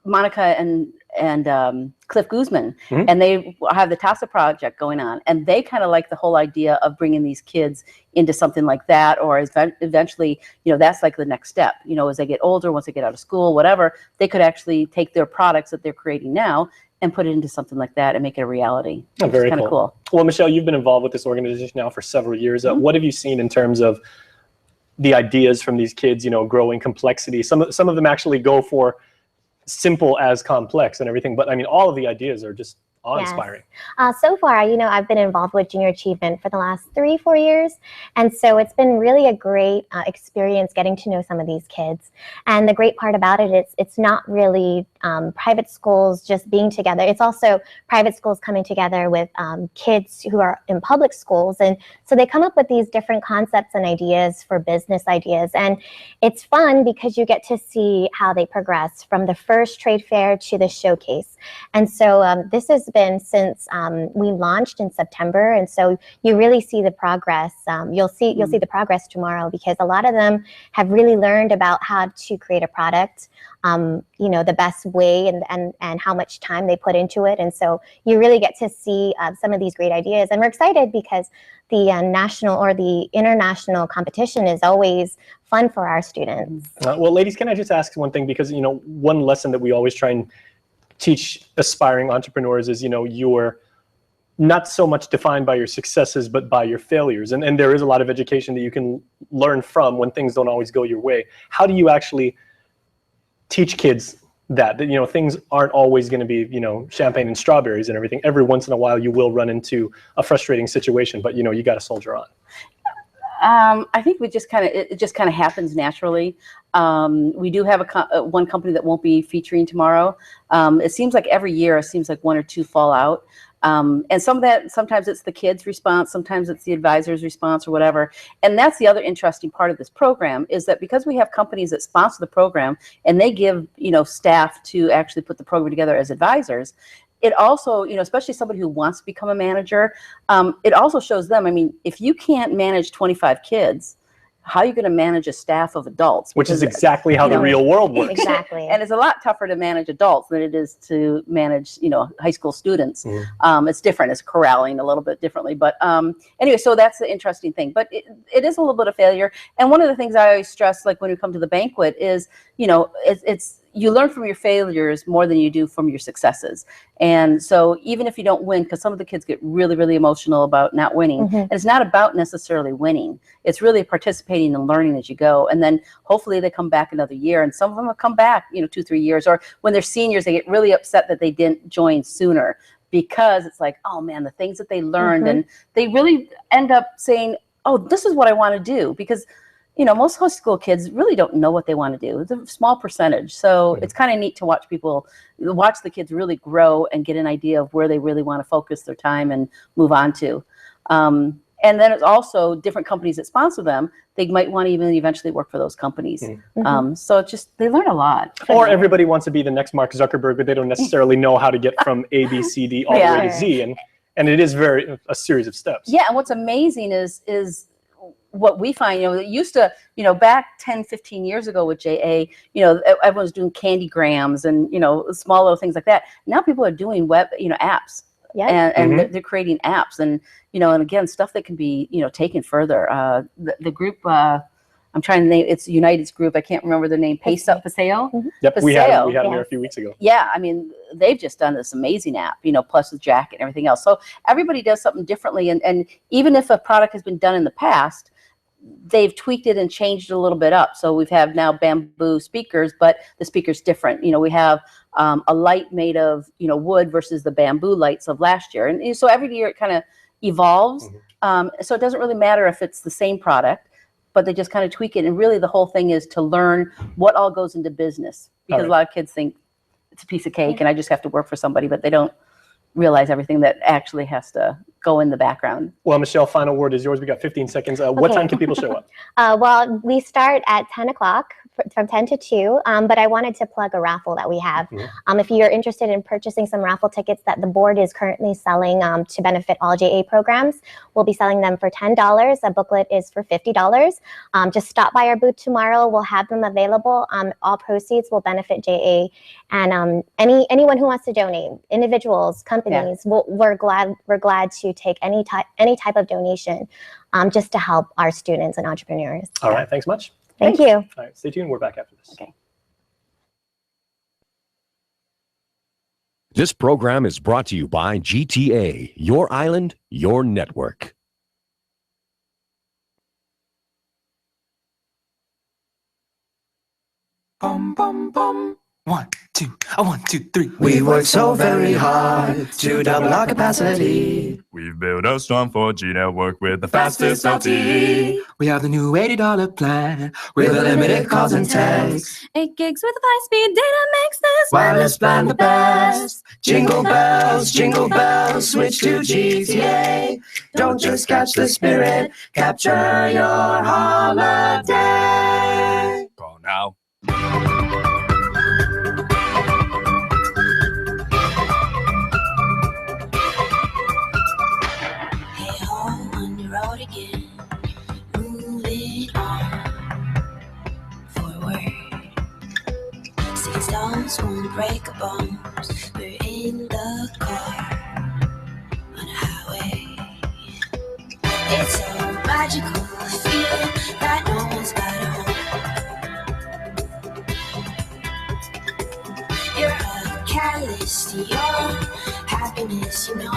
[SPEAKER 6] Monica Cliff Guzman,
[SPEAKER 4] Mhm.
[SPEAKER 6] and they have the TASA project going on, and they kind of like the whole idea of bringing these kids into something like that, or eventually, that's like the next step. As they get older, once they get out of school, whatever, they could actually take their products that they're creating now and put it into something like that and make it a reality.
[SPEAKER 4] Oh, very
[SPEAKER 6] kind of cool.
[SPEAKER 4] Well, Michelle, you've been involved with this organization now for several years.
[SPEAKER 6] Mhm.
[SPEAKER 4] What have you seen in terms of the ideas from these kids, growing complexity? Some of them actually go for simple as complex and everything, but I mean, all of the ideas are just awe-inspiring.
[SPEAKER 8] So far, I've been involved with Junior Achievement for the last 3-4 years. And so it's been really a great experience getting to know some of these kids. And the great part about it is it's not really private schools just being together. It's also private schools coming together with kids who are in public schools. And so they come up with these different concepts and ideas for business ideas. And it's fun because you get to see how they progress from the first trade fair to the showcase. And so this has been since we launched in September, and so you really see the progress. You'll see the progress tomorrow, because a lot of them have really learned about how to create a product, the best way and how much time they put into it. And so you really get to see some of these great ideas, and we're excited because the national or the international competition is always fun for our students.
[SPEAKER 4] Well, ladies, can I just ask one thing? Because one lesson that we always try and teach aspiring entrepreneurs is, you're not so much defined by your successes, but by your failures. And there is a lot of education that you can learn from when things don't always go your way. How do you actually teach kids that things aren't always going to be, champagne and strawberries and everything? Every once in a while, you will run into a frustrating situation, but you got to soldier on.
[SPEAKER 6] I think it just kind of happens naturally. We do have one company that won't be featuring tomorrow. It seems like every year, it seems like one or two fall out. And some of that, sometimes it's the kids' response, sometimes it's the advisor's response or whatever. And that's the other interesting part of this program, is that because we have companies that sponsor the program and they give, staff to actually put the program together as advisors, it also, especially somebody who wants to become a manager, it also shows them, if you can't manage 25 kids, how are you going to manage a staff of adults?
[SPEAKER 4] Which is exactly how the real world works.
[SPEAKER 8] Exactly.
[SPEAKER 6] And it's a lot tougher to manage adults than it is to manage, high school students. It's different. It's corralling a little bit differently. But anyway, so that's the interesting thing. But it is a little bit of failure. And one of the things I always stress, like when we come to the banquet, is, you learn from your failures more than you do from your successes. And so even if you don't win, because some of the kids get really, really emotional about not winning, and it's not about necessarily winning. It's really participating and learning as you go. And then hopefully they come back another year, and some of them will come back, 2-3 years, or when they're seniors, they get really upset that they didn't join sooner, because it's like, oh man, the things that they learned, and they really end up saying, oh, this is what I want to do, because most high school kids really don't know what they want to do. It's a small percentage. So it's kind of neat to watch the kids really grow and get an idea of where they really want to focus their time and move on to. And then it's also different companies that sponsor them. They might want to even eventually work for those companies. So it's just, they learn a lot.
[SPEAKER 4] Or everybody wants to be the next Mark Zuckerberg, but they don't necessarily know how to get from A, B, C, D all the way to Z. And it is a series of steps.
[SPEAKER 6] Yeah, and what's amazing is what we find, it used to, back 10, 15 years ago with JA, everyone was doing candygrams and, small little things like that. Now people are doing web, apps. Yeah. And they're creating apps and, and again, stuff that can be, taken further. The group, I'm trying to name, it's United's group. I can't remember their name. Paseo.
[SPEAKER 4] Yep, we had them there a few weeks ago.
[SPEAKER 6] Yeah, they've just done this amazing app, plus with jacket and everything else. So everybody does something differently. And even if a product has been done in the past, they've tweaked it and changed it a little bit up. So we've had now bamboo speakers, but the speaker's different. We have a light made of, wood versus the bamboo lights of last year. And so every year it kind of evolves. So it doesn't really matter if it's the same product, but they just kind of tweak it. And really the whole thing is to learn what all goes into business, because a lot of kids think it's a piece of cake and I just have to work for somebody, but they don't realize everything that actually has to go in the background.
[SPEAKER 4] Well, Michelle, final word is yours. We got 15 seconds. What
[SPEAKER 8] Okay.
[SPEAKER 4] time can people show up?
[SPEAKER 8] Well, we start at 10 o'clock from 10 to 2, but I wanted to plug a raffle that we have. If you're interested in purchasing some raffle tickets that the board is currently selling to benefit all JA programs, we'll be selling them for $10. A booklet is for $50. Just stop by our booth tomorrow. We'll have them available. All proceeds will benefit JA, and anyone who wants to donate, individuals, companies, we're glad to take any type of donation just to help our students and entrepreneurs.
[SPEAKER 4] All right, thanks much.
[SPEAKER 8] Thank you.
[SPEAKER 4] All right, stay tuned. We're back after this.
[SPEAKER 6] Okay.
[SPEAKER 7] This program is brought to you by GTA, your island, your network.
[SPEAKER 16] Bum, bum, bum. 1, 2, 1, 2, 3. We work so very hard to double our capacity.
[SPEAKER 9] We've built a strong 4G network with the fastest LTE.
[SPEAKER 16] We have the new $80 plan with unlimited calls and texts.
[SPEAKER 10] 8 gigs with 5-speed data makes this
[SPEAKER 16] Wireless plan the best. Jingle bells, switch to GTA. Don't just catch the spirit, capture your holiday.
[SPEAKER 9] Call now.
[SPEAKER 10] on the road again. Moving on forward. 6 stones won't break a bone. We're in the car on a highway. It's so magical, I feel that no one's got a home. You're a catalyst to your happiness, you know.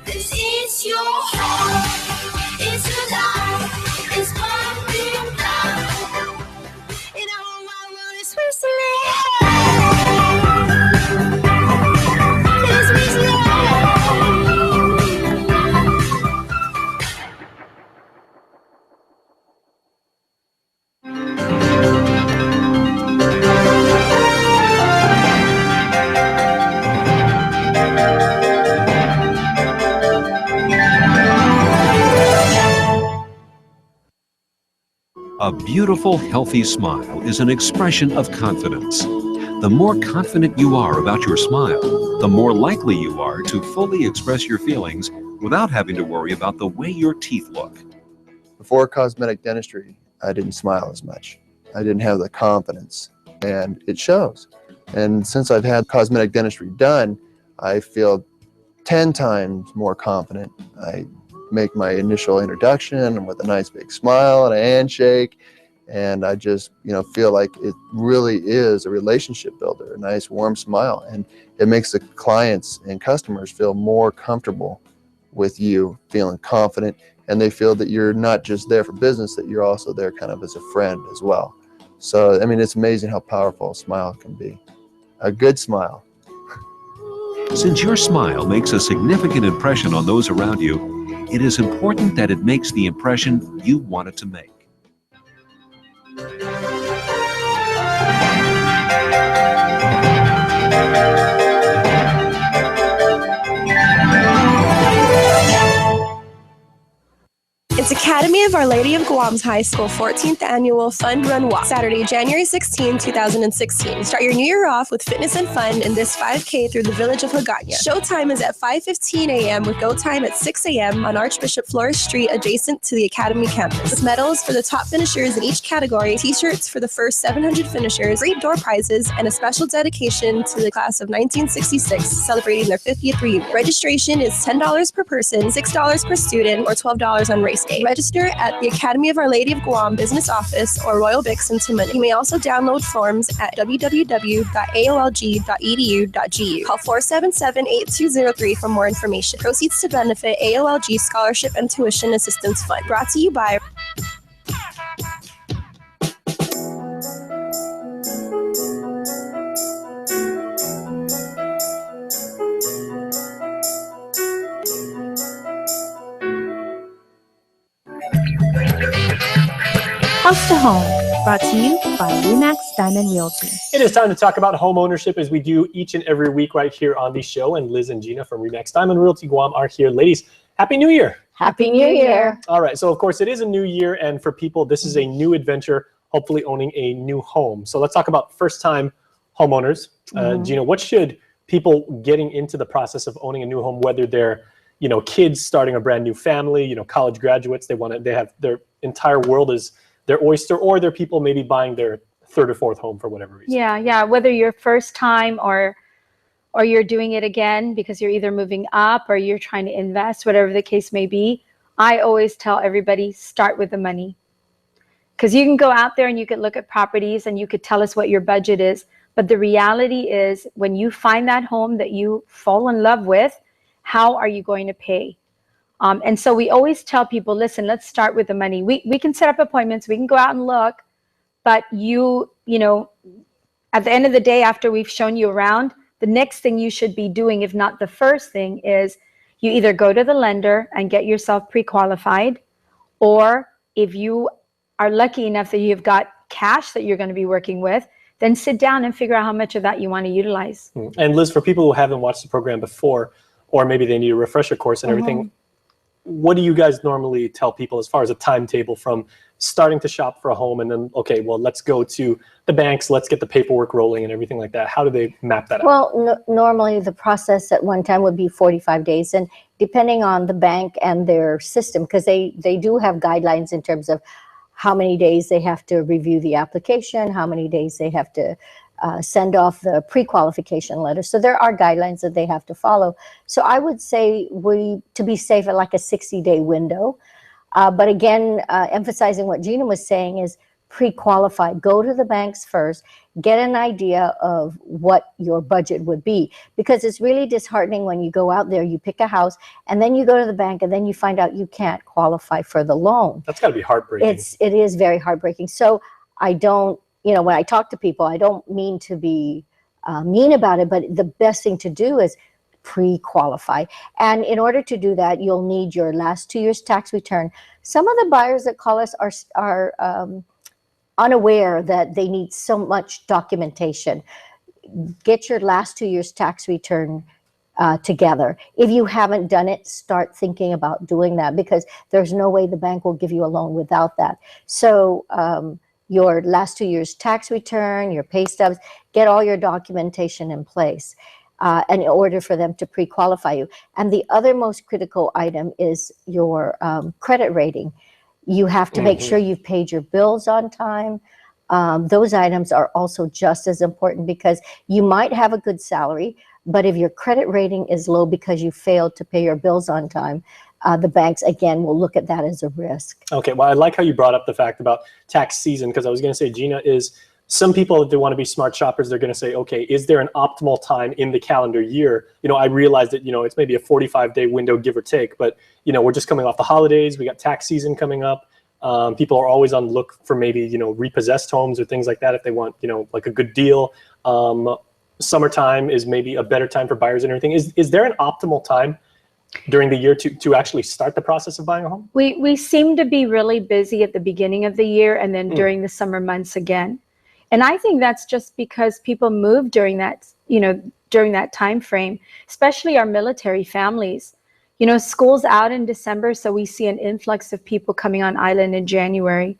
[SPEAKER 10] This is your home, it's alive, it's pumping blood. In a whole wide world, it's
[SPEAKER 12] A beautiful, healthy smile is an expression of confidence. The more confident you are about your smile, the more likely you are to fully express your feelings without having to worry about the way your teeth look.
[SPEAKER 13] Before cosmetic dentistry, I didn't smile as much. I didn't have the confidence, and it shows. And since I've had cosmetic dentistry done, I feel 10 times more confident. I make my initial introduction with a nice big smile and a handshake, and I just feel like it really is a relationship builder, a nice warm smile, and it makes the clients and customers feel more comfortable with you, feeling confident, and they feel that you're not just there for business, that you're also there kind of as a friend as well. So I mean, it's amazing how powerful a smile can be. A good smile.
[SPEAKER 12] Since your smile makes a significant impression on those around you, it is important that it makes the impression you want it to make.
[SPEAKER 14] It's Academy of Our Lady of Guam's High School 14th Annual Fun Run Walk, Saturday, January 16, 2016. Start your new year off with fitness and fun in this 5K through the village of Hagåtña. Showtime is at 5:15 a.m. with go time at 6 a.m. on Archbishop Flores Street adjacent to the Academy campus. With medals for the top finishers in each category, t-shirts for the first 700 finishers, free door prizes, and a special dedication to the class of 1966 celebrating their 50th reunion. Registration is $10 per person, $6 per student, or $12 on race day. Register at the Academy of Our Lady of Guam Business Office or Royal Bix in Tamuning. You may also download forms at www.aolg.edu.gu. Call 477-8203 for more information. Proceeds to benefit AOLG Scholarship and Tuition Assistance Fund. Brought to you by
[SPEAKER 25] House to Home,
[SPEAKER 1] Brought to you by Remax Diamond Realty.
[SPEAKER 4] It is time to talk about home ownership as we do each and every week right here on the show. And Liz and Gina from Remax Diamond Realty Guam are here. Ladies, Happy New Year.
[SPEAKER 6] Happy New Year.
[SPEAKER 4] All right. So, of course, it is a new year. And for people, this is a new adventure, hopefully owning a new home. So let's talk about first-time homeowners. Gina, what should people getting into the process of owning a new home, whether they're, kids starting a brand new family, college graduates, they have their entire world is their oyster, or they're people maybe buying their third or fourth home for whatever reason.
[SPEAKER 11] Yeah. Whether you're first time or you're doing it again because you're either moving up or you're trying to invest, whatever the case may be, I always tell everybody, start with the money. Because you can go out there and you could look at properties and you could tell us what your budget is. But the reality is when you find that home that you fall in love with, how are you going to pay? And so we always tell people, listen, let's start with the money. We can set up appointments. We can go out and look. But at the end of the day, after we've shown you around, the next thing you should be doing, if not the first thing, is you either go to the lender and get yourself pre-qualified, or if you are lucky enough that you've got cash that you're going to be working with, then sit down and figure out how much of that you want to utilize.
[SPEAKER 4] And Liz, for people who haven't watched the program before, or maybe they need a refresher course and everything, what do you guys normally tell people as far as a timetable from starting to shop for a home and then, okay, well, let's go to the banks, let's get the paperwork rolling and everything like that? How do they map that out?
[SPEAKER 15] Well, normally the process at one time would be 45 days. And depending on the bank and their system, because they do have guidelines in terms of how many days they have to review the application, how many days they have to send off the pre-qualification letter. So there are guidelines that they have to follow. So I would say to be safe at like a 60-day window. But again, emphasizing what Gina was saying is pre-qualify. Go to the banks first, get an idea of what your budget would be. Because it's really disheartening when you go out there, you pick a house, and then you go to the bank, and then you find out you can't qualify for the loan.
[SPEAKER 4] That's got to be heartbreaking.
[SPEAKER 15] It is very heartbreaking. So I don't, when I talk to people, I don't mean to be mean about it, but the best thing to do is pre-qualify. And in order to do that, you'll need your last 2 years tax return. Some of the buyers that call us are unaware that they need so much documentation. Get your last 2 years tax return together. If you haven't done it, start thinking about doing that, because there's no way the bank will give you a loan without that. So your last 2 years tax return, your pay stubs, get all your documentation in place in order for them to pre-qualify you. And the other most critical item is your credit rating. You have to make sure you've paid your bills on time. Those items are also just as important, because you might have a good salary, but if your credit rating is low because you failed to pay your bills on time, the banks, again, will look at that as a risk.
[SPEAKER 4] Okay, well, I like how you brought up the fact about tax season, because I was going to say, Gina, is some people, if they want to be smart shoppers, they're going to say, okay, is there an optimal time in the calendar year? I realize that, it's maybe a 45-day window, give or take, but, we're just coming off the holidays. We got tax season coming up. People are always on the look for maybe, repossessed homes or things like that if they want, like a good deal. Summertime is maybe a better time for buyers and everything. Is there an optimal time during the year to actually start the process of buying a home?
[SPEAKER 11] We seem to be really busy at the beginning of the year and then during the summer months again. And I think that's just because people move during that, during that time frame, especially our military families. School's out in December, so we see an influx of people coming on island in January.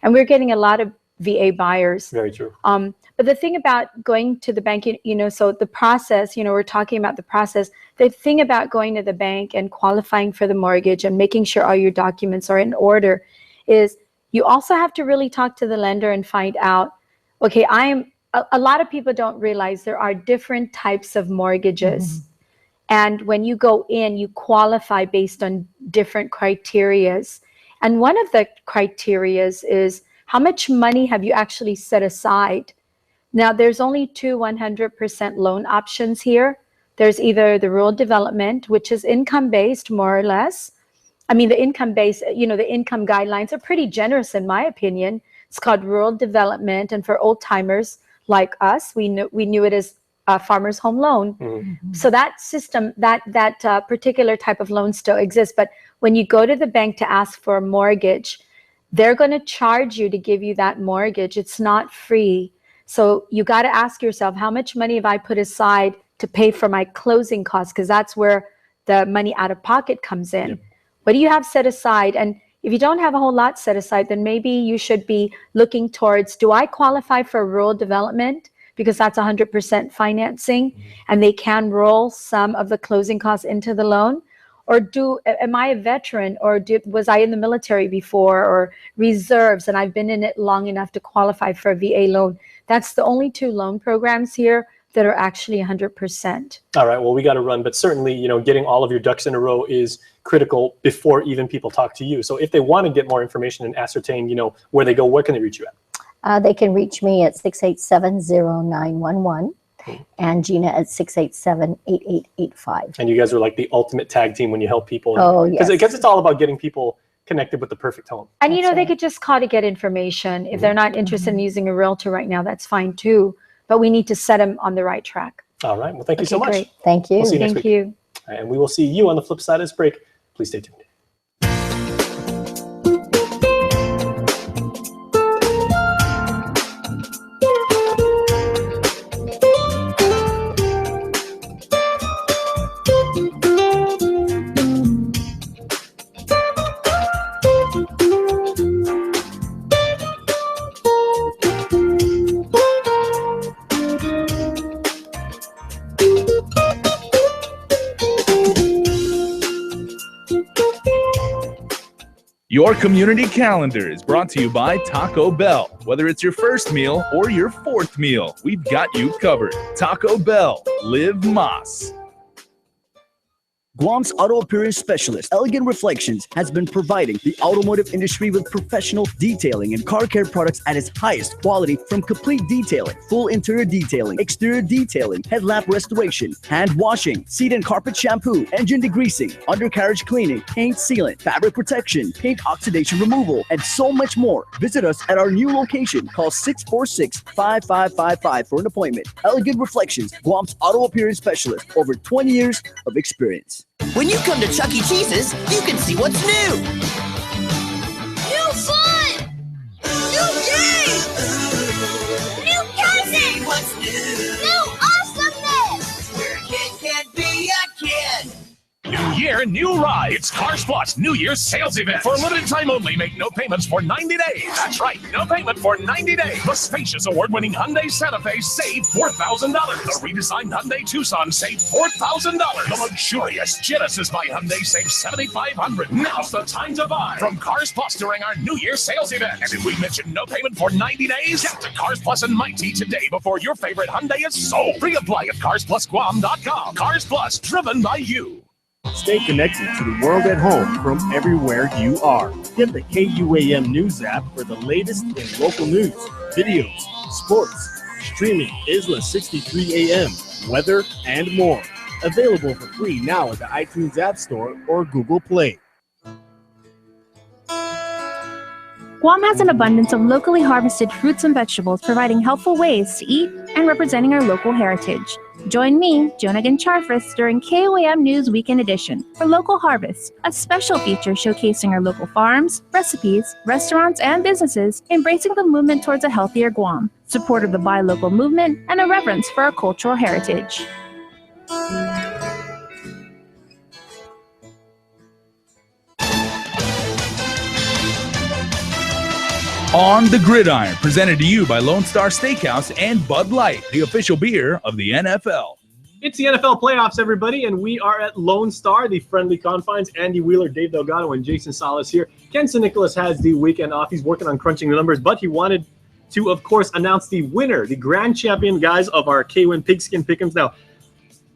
[SPEAKER 11] And we're getting a lot of VA buyers.
[SPEAKER 4] Very true.
[SPEAKER 11] But the thing about going to the bank, so the process, we're talking about the process. The thing about going to the bank and qualifying for the mortgage and making sure all your documents are in order is you also have to really talk to the lender and find out, okay, a lot of people don't realize there are different types of mortgages. And when you go in, you qualify based on different criterias. And one of the criterias is how much money have you actually set aside? Now, there's only two 100% loan options here. There's either the rural development, which is income-based, more or less. I mean, the income-based, the income guidelines are pretty generous, in my opinion. It's called rural development. And for old-timers like us, we knew it as a farmer's home loan. So that system, that particular type of loan still exists. But when you go to the bank to ask for a mortgage, they're going to charge you to give you that mortgage. It's not free. So you got to ask yourself, how much money have I put aside to pay for my closing costs? Because that's where the money out of pocket comes in. Yep. What do you have set aside? And if you don't have a whole lot set aside, then maybe you should be looking towards, do I qualify for rural development? Because that's 100% financing, and they can roll some of the closing costs into the loan. Or am I a veteran, or was I in the military before, or reserves, and I've been in it long enough to qualify for a VA loan? That's the only 2 loan programs here that are actually 100%.
[SPEAKER 4] All right, well, we got to run, but certainly, getting all of your ducks in a row is critical before even people talk to you. So if they want to get more information and ascertain, where they go, where can they reach you at?
[SPEAKER 15] They can reach me at 687-0911 and Gina at 687-8885.
[SPEAKER 4] And you guys are like the ultimate tag team when you help people.
[SPEAKER 15] Oh, yes.
[SPEAKER 4] Because it's all about getting people connected with the perfect home.
[SPEAKER 11] And, they could just call to get information. If they're not interested in using a realtor right now, that's fine too. But we need to set them on the right track.
[SPEAKER 4] All right. Well, thank you so much.
[SPEAKER 15] Great. Thank you.
[SPEAKER 4] We'll see you next
[SPEAKER 11] Thank
[SPEAKER 4] week.
[SPEAKER 11] you.
[SPEAKER 4] All right, and we will see you on the flip side of this break. Please stay tuned.
[SPEAKER 3] Your community calendar is brought to you by Taco Bell. Whether it's your first meal or your 4th meal, we've got you covered. Taco Bell, live Mas.
[SPEAKER 17] Guam's auto appearance specialist, Elegant Reflections, has been providing the automotive industry with professional detailing and car care products at its highest quality, from complete detailing, full interior detailing, exterior detailing, headlamp restoration, hand washing, seat and carpet shampoo, engine degreasing, undercarriage cleaning, paint sealant, fabric protection, paint oxidation removal, and so much more. Visit us at our new location. Call 646-5555 for an appointment. Elegant Reflections, Guam's auto appearance specialist, over 20 years of experience.
[SPEAKER 18] When you come to Chuck E. Cheese's, you can see what's new.
[SPEAKER 10] New fun! New games! New cousins! What's new? New awesomeness! Where a kid can't be a kid.
[SPEAKER 23] New year, new ride. It's Cars Plus New Year's sales event. For a limited time only, make no payments for 90 days. That's right, no payment for 90 days. The spacious award-winning Hyundai Santa Fe saved $4,000. The redesigned Hyundai Tucson saved $4,000. The luxurious Genesis by Hyundai saved $7,500. Now's the time to buy from Cars Plus during our New Year sales event. And if we mention no payment for 90 days, get to Cars Plus and Mighty today before your favorite Hyundai is sold. Pre-apply at carsplusguam.com. Cars Plus, driven by you.
[SPEAKER 2] Stay connected to the world at home from everywhere you are. Get the KUAM News app for the latest in local news, videos, sports, streaming, Isla 63 AM, weather, and more. Available for free now at the iTunes App Store or Google Play.
[SPEAKER 1] Guam has an abundance of locally harvested fruits and vegetables, providing helpful ways to eat and representing our local heritage. Join me, Jonagan Charfris, during KUAM News Weekend Edition for Local Harvest, a special feature showcasing our local farms, recipes, restaurants, and businesses, embracing the movement towards a healthier Guam, support of the Buy Local movement, and a reverence for our cultural heritage.
[SPEAKER 3] On the Gridiron, presented to you by Lone Star Steakhouse and Bud Light, the official beer of the NFL.
[SPEAKER 4] It's the NFL playoffs, everybody, and we are at Lone Star, the friendly confines. Andy Wheeler, Dave Delgado, and Jason Salas here. Ken St. Nicholas has the weekend off. He's working on crunching the numbers, but he wanted to, of course, announce the winner, the grand champion, guys, of our KUAM Pigskin Pick'ems. Now,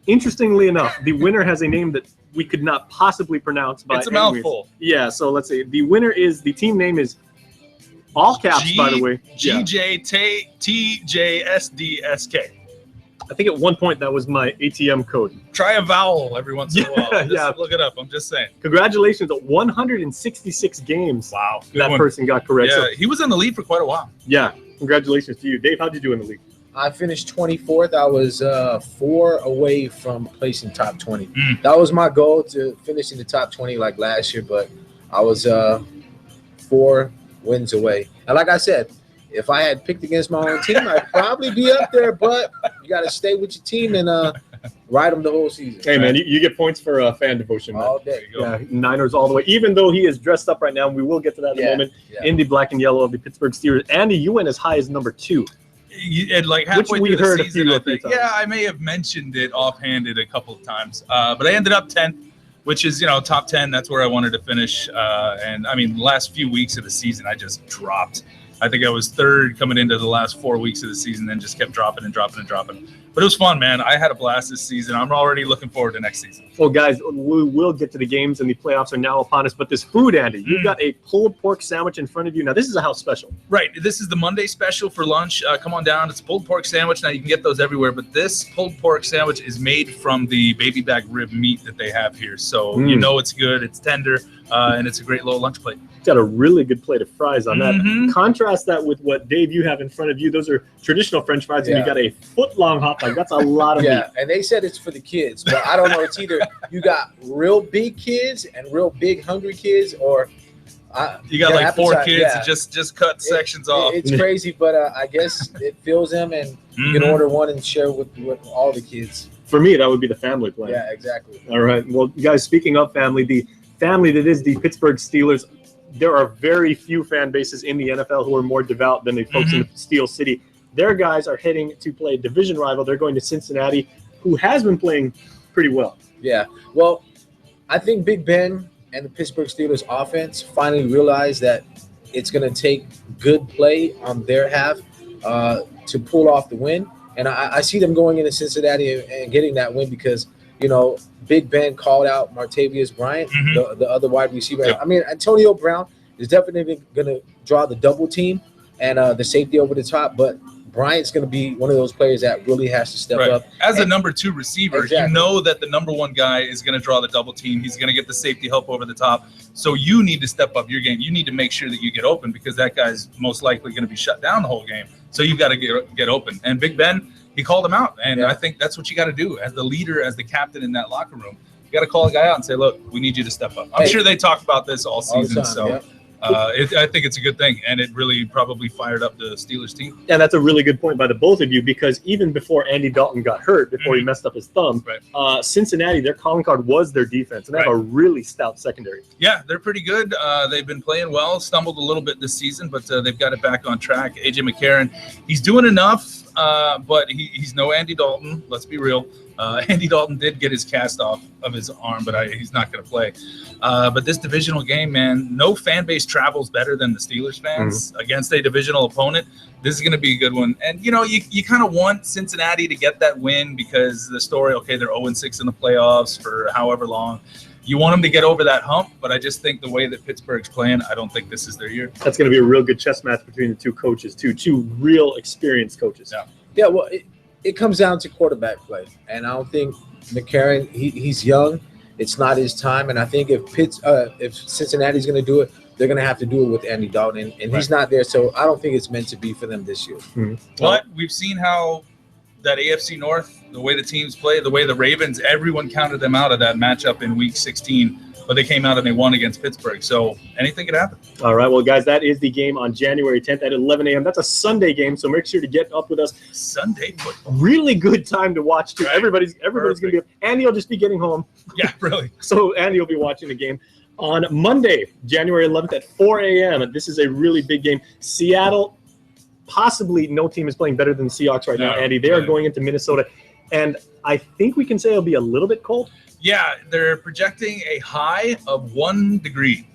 [SPEAKER 4] interestingly enough, the winner has a name that we could not possibly pronounce. By
[SPEAKER 3] It's a mouthful.
[SPEAKER 4] Yeah, so let's see. The winner is, the team name is all caps, by the way.
[SPEAKER 3] GJTJSDSK.
[SPEAKER 4] I think at one point that was my ATM code.
[SPEAKER 3] Try a vowel every once in a while. Just
[SPEAKER 4] yeah.
[SPEAKER 3] Look it up. I'm just saying.
[SPEAKER 4] Congratulations. 166 games.
[SPEAKER 3] Wow.
[SPEAKER 4] That person got correct.
[SPEAKER 3] Yeah,
[SPEAKER 4] So,
[SPEAKER 3] he was in the lead for quite a while.
[SPEAKER 4] yeah. Congratulations to you. Dave, how'd you do in the league?
[SPEAKER 19] I finished 24th. I was 4 away from placing top 20. That was my goal, to finish in the top 20 like last year, but I was 4 wins away. And like I said, if I had picked against my own team, I'd probably be up there. But you got to stay with your team and ride them the whole season.
[SPEAKER 4] Hey, man, you get points for fan devotion.
[SPEAKER 19] All day.
[SPEAKER 4] Yeah, Niners all the way. Even though he is dressed up right now, and we will get to that in a moment, in the black and yellow of the Pittsburgh Steelers. Andy, you went as high as number 2.
[SPEAKER 3] And like halfway
[SPEAKER 4] we
[SPEAKER 3] through the
[SPEAKER 4] heard
[SPEAKER 3] season,
[SPEAKER 4] a
[SPEAKER 3] I
[SPEAKER 4] few
[SPEAKER 3] think.
[SPEAKER 4] times.
[SPEAKER 3] Yeah, I may have mentioned it offhanded a couple of times, but I ended up 10th, which is, you know, top 10. That's where I wanted to finish. And I mean, the last few weeks of the season, I just dropped. I think I was 3rd coming into the last 4 weeks of the season, and just kept dropping and dropping and dropping. But it was fun, man. I had a blast this season. I'm already looking forward to next season.
[SPEAKER 4] Well, guys, we will get to the games, and the playoffs are now upon us. But this food, Andy, you've got a pulled pork sandwich in front of you. Now, this is a house special.
[SPEAKER 3] Right. This is the Monday special for lunch. Come on down. It's a pulled pork sandwich. Now, you can get those everywhere, but this pulled pork sandwich is made from the baby back rib meat that they have here. So you know it's good, it's tender, and it's a great little lunch plate.
[SPEAKER 4] It's got a really good plate of fries on that. Contrast that with what, Dave, you have in front of you. Those are traditional French fries, and you got a foot-long hot dog. That's a lot of meat.
[SPEAKER 19] Yeah, and they said it's for the kids, but I don't know. It's either you got real big kids and real big hungry kids, or
[SPEAKER 3] you got like 4 kids
[SPEAKER 19] yeah.
[SPEAKER 3] and just cut sections off.
[SPEAKER 19] It's crazy, but I guess it fills them, and you can order one and share with all the kids.
[SPEAKER 4] For me, that would be the family plan.
[SPEAKER 19] Yeah, exactly.
[SPEAKER 4] All right. Well, guys, speaking of family, the family that is the Pittsburgh Steelers, there are very few fan bases in the NFL who are more devout than the folks in Steel City. Their guys are heading to play a division rival. They're going to Cincinnati, who has been playing pretty well.
[SPEAKER 19] Yeah. Well, I think Big Ben and the Pittsburgh Steelers offense finally realized that it's going to take good play on their half to pull off the win. And I see them going into Cincinnati and getting that win because, you know, Big Ben called out Martavius Bryant, the other wide receiver. Yep. I mean, Antonio Brown is definitely going to draw the double team and the safety over the top, but Bryant's going to be one of those players that really has to step up.
[SPEAKER 3] As a number 2 receiver, you know that the number 1 guy is going to draw the double team. He's going to get the safety help over the top. So you need to step up your game. You need to make sure that you get open because that guy's most likely going to be shut down the whole game. So you've got to get open. And Big Ben, he called him out. And I think that's what you got to do as the leader, as the captain in that locker room. You got to call a guy out and say, look, we need you to step up. I'm sure they talk about this all season. I think it's a good thing, and it really probably fired up the Steelers team.
[SPEAKER 4] And that's a really good point by the both of you because even before Andy Dalton got hurt, before he messed up his thumb, Cincinnati, their calling card was their defense, and they have a really stout secondary.
[SPEAKER 3] Yeah, they're pretty good. They've been playing well, stumbled a little bit this season, but they've got it back on track. A.J. McCarron, he's doing enough, but he's no Andy Dalton. Let's be real. Andy Dalton did get his cast off of his arm, but he's not going to play. But this divisional game, man, no fan base travels better than the Steelers fans against a divisional opponent. This is going to be a good one. And, you know, you kind of want Cincinnati to get that win because the story, okay, they're 0-6 in the playoffs for however long. You want them to get over that hump, but I just think the way that Pittsburgh's playing, I don't think this is their year.
[SPEAKER 4] That's going to be a real good chess match between the two coaches, too. Two real experienced coaches.
[SPEAKER 19] Yeah, well, it comes down to quarterback play. And I don't think McCarron, he's young. It's not his time. And I think if Cincinnati's going to do it, they're going to have to do it with Andy Dalton. And he's not there, so I don't think it's meant to be for them this year.
[SPEAKER 3] But we've seen how that AFC North, the way the teams play, the way the Ravens, everyone counted them out of that matchup in Week 16. But they came out and they won against Pittsburgh. So anything could happen.
[SPEAKER 4] All right. Well, guys, that is the game on January 10th at 11 a.m. That's a Sunday game, so make sure to get up with us.
[SPEAKER 3] Sunday football.
[SPEAKER 4] Really good time to watch, too. Right. Everybody's going to be up. Andy will just be getting home.
[SPEAKER 3] Yeah, really.
[SPEAKER 4] So Andy will be watching the game on Monday, January 11th at 4 a.m. This is a really big game. Seattle, possibly no team is playing better than the Seahawks right now, Andy. They are going into Minnesota. And I think we can say it'll be a little bit cold.
[SPEAKER 3] Yeah, they're projecting a high of 1 degree.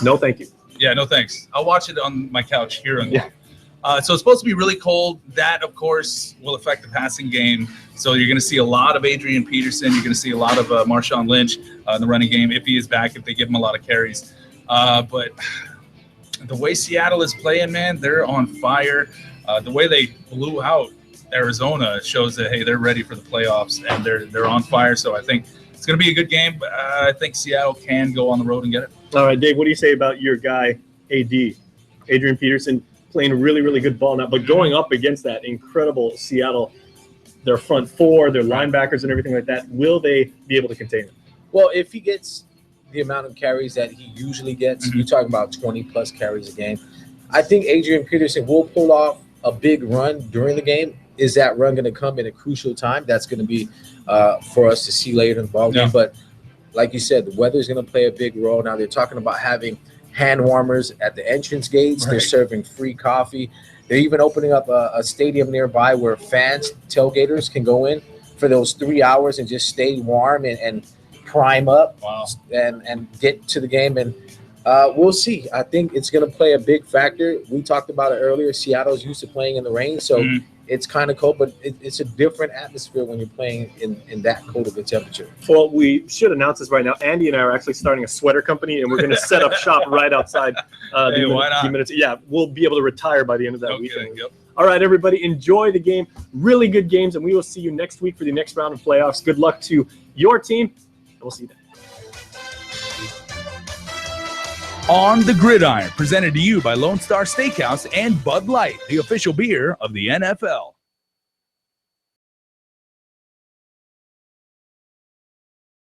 [SPEAKER 4] No, thank you.
[SPEAKER 3] Yeah, no thanks. I'll watch it on my couch here in Guam. So it's supposed to be really cold. That, of course, will affect the passing game. So you're going to see a lot of Adrian Peterson. You're going to see a lot of Marshawn Lynch in the running game if he is back, if they give him a lot of carries. But the way Seattle is playing, man, they're on fire. The way they blew out Arizona shows that, hey, they're ready for the playoffs, and they're on fire. So I think it's going to be a good game, but I think Seattle can go on the road and get it.
[SPEAKER 4] All right, Dave, what do you say about your guy, Adrian Peterson, playing really, really good ball now, but going up against that incredible Seattle, their front four, their linebackers and everything like that, will they be able to contain him?
[SPEAKER 19] Well, if he gets the amount of carries that he usually gets, you're talking about 20-plus carries a game, I think Adrian Peterson will pull off a big run during the game. Is that run going to come in a crucial time? That's going to be for us to see later in the ball game. But like you said, the weather is going to play a big role. Now they're talking about having hand warmers at the entrance gates. They're serving free coffee. They're even opening up a stadium nearby where fans, tailgaters, can go in for those 3 hours and just stay warm and prime up and get to the game. And we'll see. I think it's going to play a big factor. We talked about it earlier. Seattle's used to playing in the rain, so it's kind of cold, but it's a different atmosphere when you're playing in that cold of a temperature.
[SPEAKER 4] Well, we should announce this right now. Andy and I are actually starting a sweater company, and we're going to set up shop right outside the minutes. Yeah, we'll be able to retire by the end of that weekend. All right, everybody, enjoy the game. Really good games, and we will see you next week for the next round of playoffs. Good luck to your team, and we'll see you then.
[SPEAKER 3] On the Gridiron, presented to you by Lone Star Steakhouse and Bud Light, the official beer of the NFL.